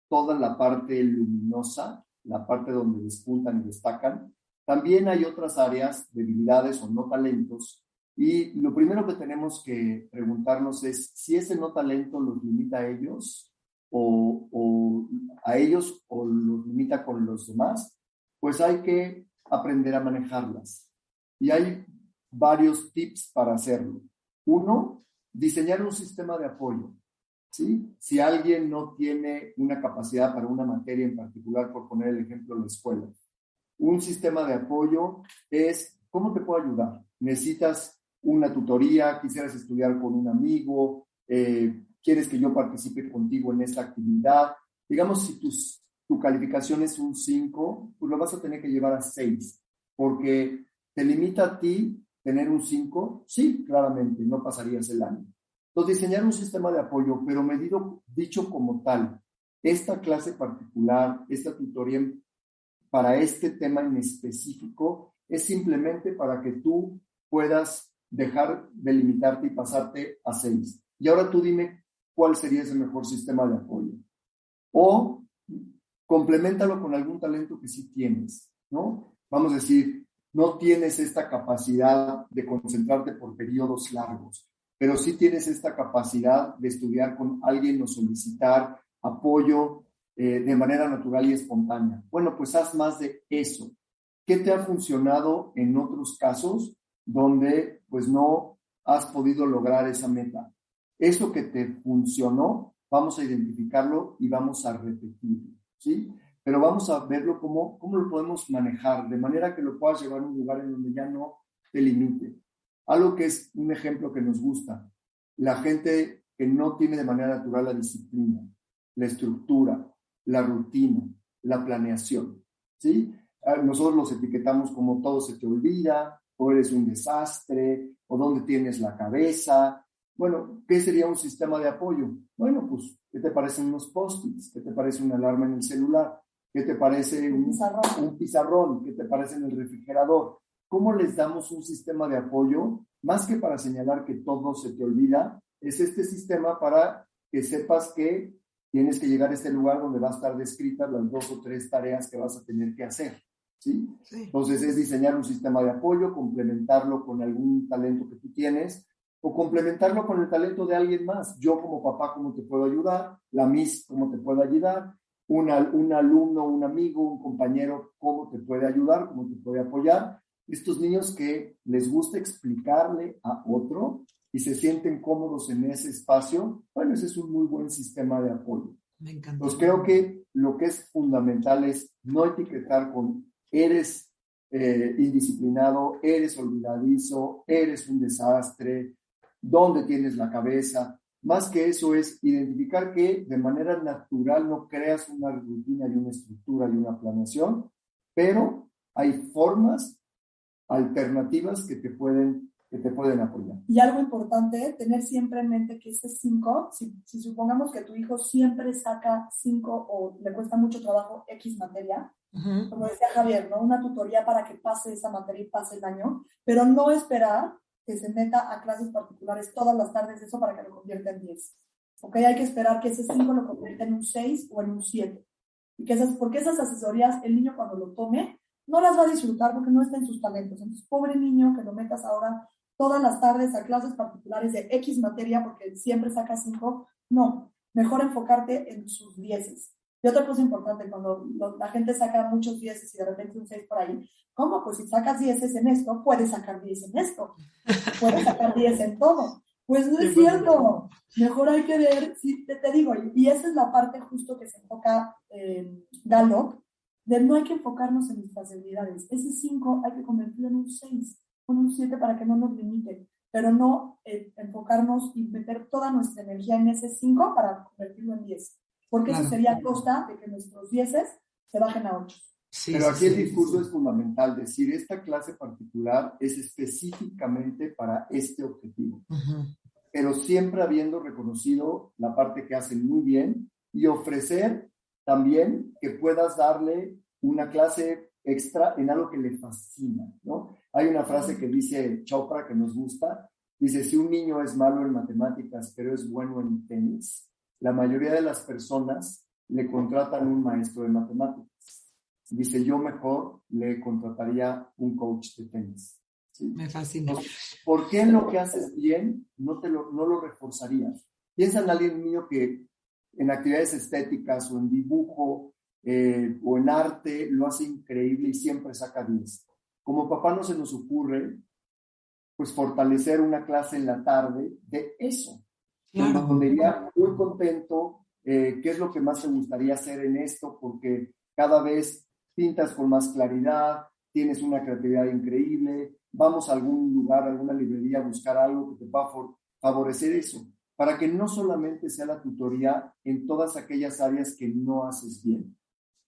toda la parte luminosa, la parte donde despuntan y destacan, también hay otras áreas, debilidades o no talentos, y lo primero que tenemos que preguntarnos es si ese no talento los limita a ellos o a ellos o los limita con los demás, pues hay que aprender a manejarlas. Y hay varios tips para hacerlo. 1, diseñar un sistema de apoyo. ¿Sí? Si alguien no tiene una capacidad para una materia en particular, por poner el ejemplo de la escuela, un sistema de apoyo es, ¿cómo te puedo ayudar? ¿Necesitas una tutoría? ¿Quisieras estudiar con un amigo? ¿Quieres que yo participe contigo en esta actividad? Digamos, si tu calificación es un 5, pues lo vas a tener que llevar a 6, porque te limita a ti tener un 5, sí, claramente, no pasarías el año. Entonces, diseñar un sistema de apoyo, pero dicho como tal, esta clase particular, esta tutoría para este tema en específico, es simplemente para que tú puedas dejar de limitarte y pasarte a 6. Y ahora tú dime cuál sería ese mejor sistema de apoyo. O compleméntalo con algún talento que sí tienes, ¿no? Vamos a decir, no tienes esta capacidad de concentrarte por periodos largos, pero sí tienes esta capacidad de estudiar con alguien o solicitar apoyo de manera natural y espontánea. Bueno, pues haz más de eso. ¿Qué te ha funcionado en otros casos donde pues no has podido lograr esa meta. Eso que te funcionó, vamos a identificarlo y vamos a repetirlo, ¿sí? Pero vamos a verlo cómo lo podemos manejar, de manera que lo puedas llevar a un lugar en donde ya no te limite. Algo que es un ejemplo que nos gusta, la gente que no tiene de manera natural la disciplina, la estructura, la rutina, la planeación, ¿sí? Nosotros los etiquetamos como todo se te olvida, o eres un desastre, o dónde tienes la cabeza. Bueno, ¿qué sería un sistema de apoyo? Bueno, pues, ¿qué te parecen unos post-its? ¿Qué te parece una alarma en el celular? ¿Qué te parece un pizarrón? ¿Qué te parece en el refrigerador? ¿Cómo les damos un sistema de apoyo? Más que para señalar que todo se te olvida, es este sistema para que sepas que tienes que llegar a este lugar donde va a estar descritas las 2 o 3 tareas que vas a tener que hacer, ¿sí? Sí. Entonces es diseñar un sistema de apoyo, complementarlo con algún talento que tú tienes, o complementarlo con el talento de alguien más. Yo como papá, ¿cómo te puedo ayudar? La Miss, ¿cómo te puedo ayudar? Un alumno, un amigo, un compañero, ¿cómo te puede ayudar? ¿Cómo te puede apoyar? Estos niños que les gusta explicarle a otro y se sienten cómodos en ese espacio, bueno, ese es un muy buen sistema de apoyo. Me encanta. Pues creo que lo que es fundamental es no etiquetar con eres indisciplinado, eres olvidadizo, eres un desastre, dónde tienes la cabeza. Más que eso es identificar que de manera natural no creas una rutina y una estructura y una planeación, pero hay formas alternativas que te pueden apoyar. Y algo importante, tener siempre en mente que ese 5, si supongamos que tu hijo siempre saca 5 o le cuesta mucho trabajo X materia, como decía Javier, ¿no? Una tutoría para que pase esa materia y pase el año, pero no esperar que se meta a clases particulares todas las tardes, eso para que lo convierta en 10. ¿Ok? Hay que esperar que ese 5 lo convierta en un 6 o en un 7. Y porque esas asesorías, el niño cuando lo tome, no las va a disfrutar porque no está en sus talentos. Entonces, pobre niño que lo metas ahora todas las tardes a clases particulares de X materia porque siempre saca 5. No, mejor enfocarte en sus 10. Y otra cosa importante, cuando la gente saca muchos 10 y de repente un 6 por ahí, ¿cómo? Pues si sacas 10 en esto, puedes sacar 10 en esto. Puedes sacar 10 en todo. Pues no es cierto. Mejor hay que ver, sí, te digo, y esa es la parte justo que se enfoca Gallup, de no hay que enfocarnos en nuestras debilidades. Ese 5 hay que convertirlo en un 6, en un 7 para que no nos limite, pero no enfocarnos y meter toda nuestra energía en ese 5 para convertirlo en 10. Porque eso sería a costa de que nuestros 10 se bajen a 8. Sí, pero aquí el discurso es fundamental, decir, esta clase particular es específicamente para este objetivo, pero siempre habiendo reconocido la parte que hacen muy bien y ofrecer también que puedas darle una clase extra en algo que le fascina, ¿no? Hay una frase que dice Chopra que nos gusta, dice, si un niño es malo en matemáticas pero es bueno en tenis, la mayoría de las personas le contratan un maestro de matemáticas. Dice, yo mejor le contrataría un coach de tenis. ¿Sí? Me fascina. Entonces, ¿por qué en lo que haces bien no lo reforzarías? Piensa en alguien mío que en actividades estéticas o en dibujo o en arte lo hace increíble y siempre saca 10. Como papá no se nos ocurre pues fortalecer una clase en la tarde de eso. Claro. Donde iría muy contento, qué es lo que más te gustaría hacer en esto, porque cada vez pintas con más claridad, tienes una creatividad increíble, vamos a algún lugar, a alguna librería a buscar algo que te va a favorecer eso, para que no solamente sea la tutoría en todas aquellas áreas que no haces bien,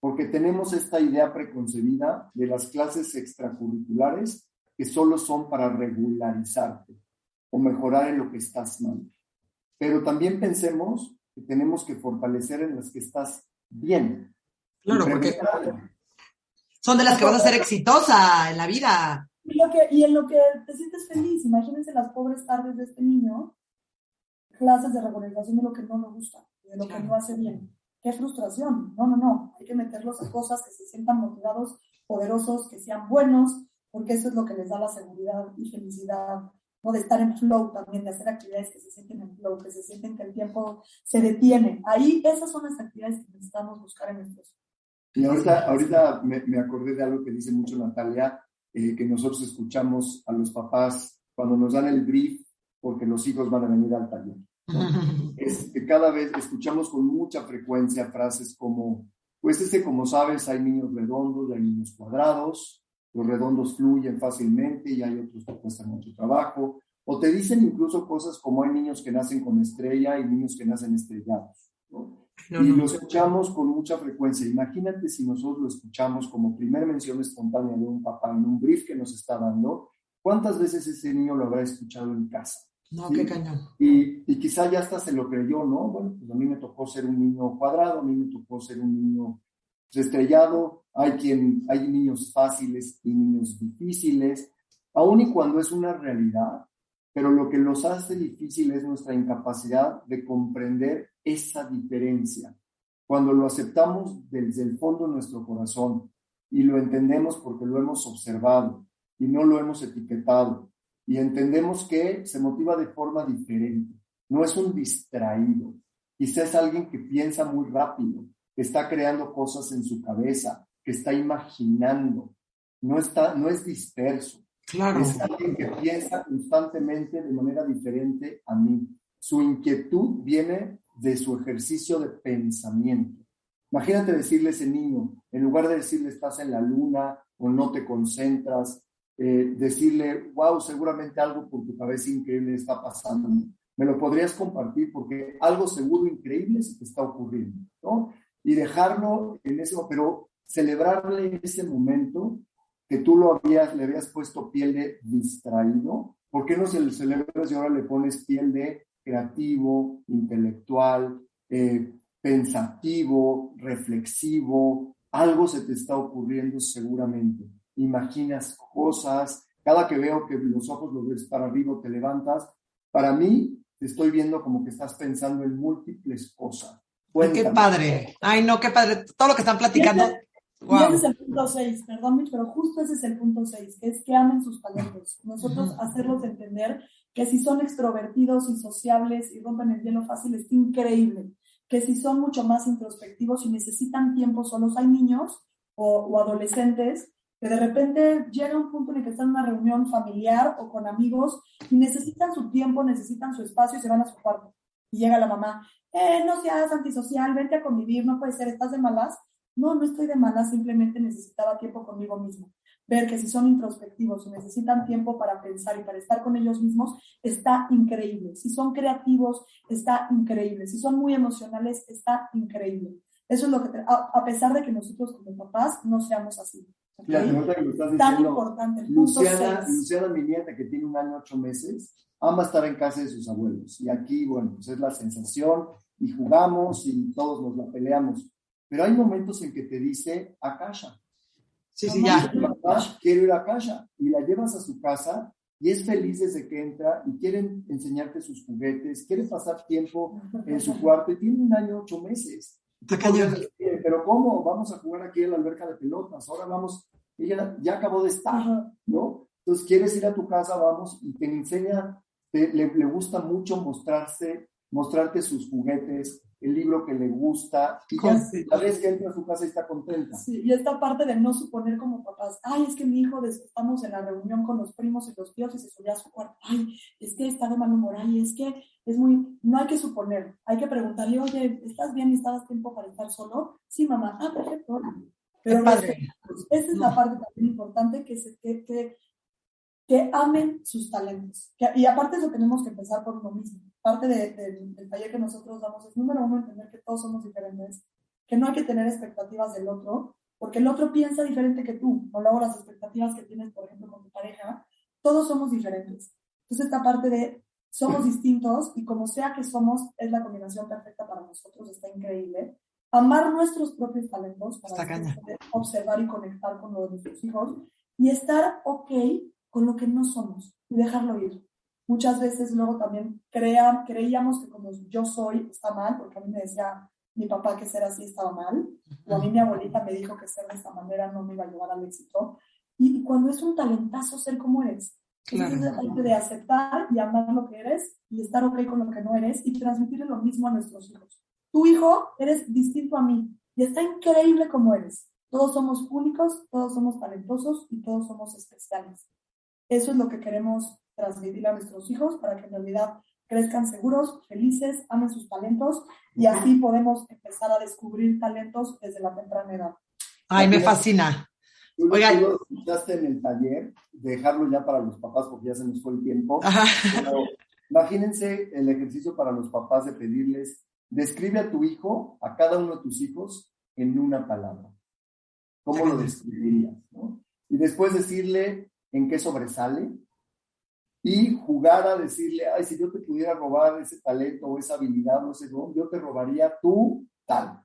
porque tenemos esta idea preconcebida de las clases extracurriculares que solo son para regularizarte o mejorar en lo que estás mal. Pero también pensemos que tenemos que fortalecer en las que estás bien. Claro, porque son de las que vas a ser exitosa en la vida. Y en lo que te sientes feliz. Imagínense las pobres tardes de este niño, clases de regularización de lo que no le gusta, de lo que no hace bien. ¡Qué frustración! No. Hay que meterlos a cosas que se sientan motivados, poderosos, que sean buenos, porque eso es lo que les da la seguridad y felicidad, ¿no? De estar en flow también, de hacer actividades que se sienten en flow, que se sienten que el tiempo se detiene. Ahí, esas son las actividades que necesitamos buscar en nuestros. Y ahorita me acordé de algo que dice mucho Natalia, que nosotros escuchamos a los papás cuando nos dan el brief porque los hijos van a venir al taller, ¿no? Cada vez escuchamos con mucha frecuencia frases como, pues como sabes, hay niños redondos y hay niños cuadrados, los redondos fluyen fácilmente y hay otros que cuestan mucho trabajo, o te dicen incluso cosas como hay niños que nacen con estrella y niños que nacen estrellados, ¿no? Lo escuchamos con mucha frecuencia. Imagínate si nosotros lo escuchamos como primera mención espontánea de un papá en un brief que nos está dando, ¿cuántas veces ese niño lo habrá escuchado en casa? No, ¿sí? qué cañón. Y quizá ya hasta se lo creyó, ¿no? Bueno, pues a mí me tocó ser un niño cuadrado, a mí me tocó ser un niño estrellado, hay niños fáciles y niños difíciles, aun y cuando es una realidad, pero lo que los hace difícil es nuestra incapacidad de comprender esa diferencia. Cuando lo aceptamos desde el fondo de nuestro corazón y lo entendemos porque lo hemos observado y no lo hemos etiquetado, y entendemos que se motiva de forma diferente, no es un distraído, quizás es alguien que piensa muy rápido, que está creando cosas en su cabeza, que está imaginando, no es disperso. Claro. Es alguien que piensa constantemente de manera diferente a mí. Su inquietud viene de su ejercicio de pensamiento. Imagínate decirle a ese niño, en lugar de decirle estás en la luna o no te concentras, decirle, wow, seguramente algo por tu cabeza increíble está pasando. Me lo podrías compartir porque algo seguro increíble se te está ocurriendo, ¿no? Y dejarlo en ese, pero celebrarle ese momento que tú le habías puesto piel de distraído. ¿Por qué no se le celebras y ahora le pones piel de creativo, intelectual, pensativo, reflexivo? Algo se te está ocurriendo seguramente. Imaginas cosas. Cada que veo que los ojos los ves para arriba, te levantas. Para mí, te estoy viendo como que estás pensando en múltiples cosas. Qué padre. Ay, no, qué padre. Todo lo que están platicando. Wow. Y ese es el punto 6, perdón, Mitch, pero justo ese es el punto 6, que es que amen sus talentos. Nosotros hacerlos entender que si son extrovertidos y sociables y rompen el hielo fácil, es increíble. Que si son mucho más introspectivos y necesitan tiempo solos, hay niños o adolescentes que de repente llega un punto en el que están en una reunión familiar o con amigos y necesitan su tiempo, necesitan su espacio y se van a su cuarto. Y llega la mamá, no seas antisocial, vente a convivir, no puede ser, ¿estás de malas? No estoy de malas, simplemente necesitaba tiempo conmigo mismo. Ver que si son introspectivos y necesitan tiempo para pensar y para estar con ellos mismos, está increíble. Si son creativos, está increíble. Si son muy emocionales, está increíble. Eso es lo que, a pesar de que nosotros como papás no seamos así. ¿Okay? Claro, que me estás diciendo, tan importante. Luciana, mi nieta, que tiene 1 año 8 meses, ama estar en casa de sus abuelos. Y aquí, bueno, pues es la sensación, y jugamos, y todos nos la peleamos. Pero hay momentos en que te dice, a casa. Sí, ya. Quiero ir a casa. Y la llevas a su casa y es feliz desde que entra y quiere enseñarte sus juguetes, quiere pasar tiempo en su cuarto y tiene 1 año 8 meses. Pero ¿cómo? Vamos a jugar aquí en la alberca de pelotas. Ahora vamos, ella ya acabó de estar, ¿no? Entonces, ¿quieres ir a tu casa? Vamos, y te enseña, le gusta mucho mostrarte sus juguetes, el libro que le gusta, y ya la vez que entra a su casa y está contenta. Sí, y esta parte de no suponer como papás, ay, es que mi hijo, estamos en la reunión con los primos y los tíos y se subió a su cuarto, ay, es que está de mal humor, ay, es que es muy, no hay que suponer, hay que preguntarle, oye, ¿estás bien? ¿Necesitas tiempo para estar solo? Sí, mamá, perfecto. Pero esa es la parte también importante, que amen sus talentos. Y aparte eso tenemos que empezar por uno mismo. Parte del taller que nosotros damos es, número 1, entender que todos somos diferentes, que no hay que tener expectativas del otro, porque el otro piensa diferente que tú, o luego las expectativas que tienes, por ejemplo, con tu pareja, todos somos diferentes. Entonces esta parte de somos distintos y como sea que somos, es la combinación perfecta para nosotros, está increíble. Amar nuestros propios talentos para observar y conectar con lo de nuestros hijos y estar ok con lo que no somos y dejarlo ir. Muchas veces luego también creíamos que como yo soy está mal, porque a mí me decía mi papá que ser así estaba mal, o a mí mi abuelita me dijo que ser de esta manera no me iba a llevar al éxito. Y cuando es un talentazo ser como eres, claro. Es la parte de aceptar y amar lo que eres y estar ok con lo que no eres y transmitirle lo mismo a nuestros hijos. Tu hijo eres distinto a mí y está increíble como eres. Todos somos únicos, todos somos talentosos y todos somos especiales. Eso es lo que queremos transmitirle a nuestros hijos para que en realidad crezcan seguros, felices, amen sus talentos y así podemos empezar a descubrir talentos desde la temprana edad. Ay, me fascina. Oigan, tú lo escuchaste en el taller, dejarlo ya para los papás porque ya se nos fue el tiempo. Pero imagínense el ejercicio para los papás de pedirles, describe a tu hijo, a cada uno de tus hijos, en una palabra. ¿Cómo lo describirías? ¿No? Y después decirle en qué sobresale y jugar a decirle, ay, si yo te pudiera robar ese talento o esa habilidad o ese don, yo te robaría tú tal.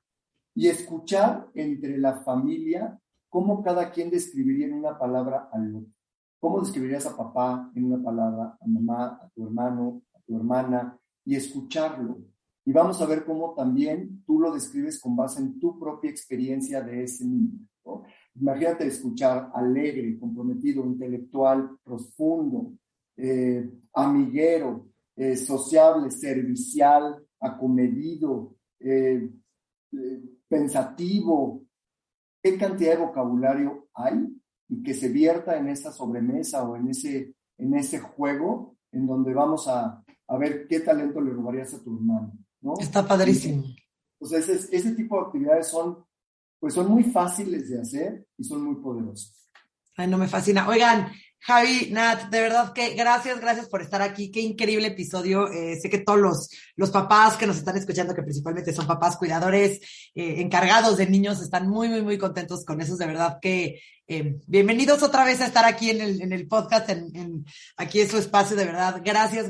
Y escuchar entre la familia cómo cada quien describiría en una palabra al otro. ¿Cómo describirías a papá en una palabra, a mamá, a tu hermano, a tu hermana? Y escucharlo. Y vamos a ver cómo también tú lo describes con base en tu propia experiencia de ese niño, ¿no? Imagínate escuchar alegre, comprometido, intelectual, profundo, amiguero, sociable, servicial, acomedido, pensativo. ¿Qué cantidad de vocabulario hay y que se vierta en esa sobremesa o en ese juego en donde vamos a ver qué talento le robarías a tu hermano, ¿no? Está padrísimo. Entonces, ese tipo de actividades son muy fáciles de hacer y son muy poderosas. Ay, no, me fascina. Oigan, Javi, Nat, de verdad que gracias por estar aquí. Qué increíble episodio. Sé que todos los papás que nos están escuchando, que principalmente son papás cuidadores, encargados de niños, están muy, muy, muy contentos con eso. De verdad que bienvenidos otra vez a estar aquí en el podcast, aquí es su espacio, de verdad. Gracias.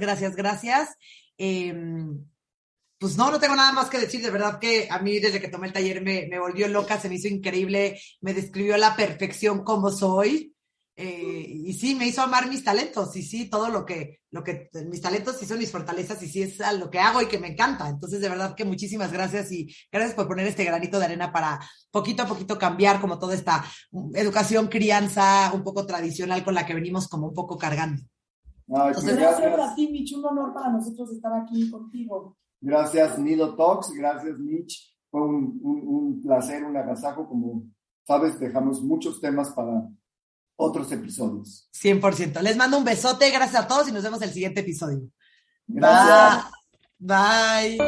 Pues no tengo nada más que decir, de verdad que a mí desde que tomé el taller me volvió loca, se me hizo increíble, me describió a la perfección cómo soy, y sí, me hizo amar mis talentos, y sí, todo lo que mis talentos sí son mis fortalezas, y sí es a lo que hago y que me encanta. Entonces, de verdad que muchísimas gracias, y gracias por poner este granito de arena para poquito a poquito cambiar como toda esta educación, crianza, un poco tradicional con la que venimos como un poco cargando. Entonces, gracias a ti, Mitch, un honor para nosotros estar aquí contigo. Gracias, Nido Talks. Gracias, Mitch. Fue un placer, un agasajo. Como sabes, dejamos muchos temas para otros episodios. 100%. Les mando un besote. Gracias a todos y nos vemos en el siguiente episodio. Gracias. Bye.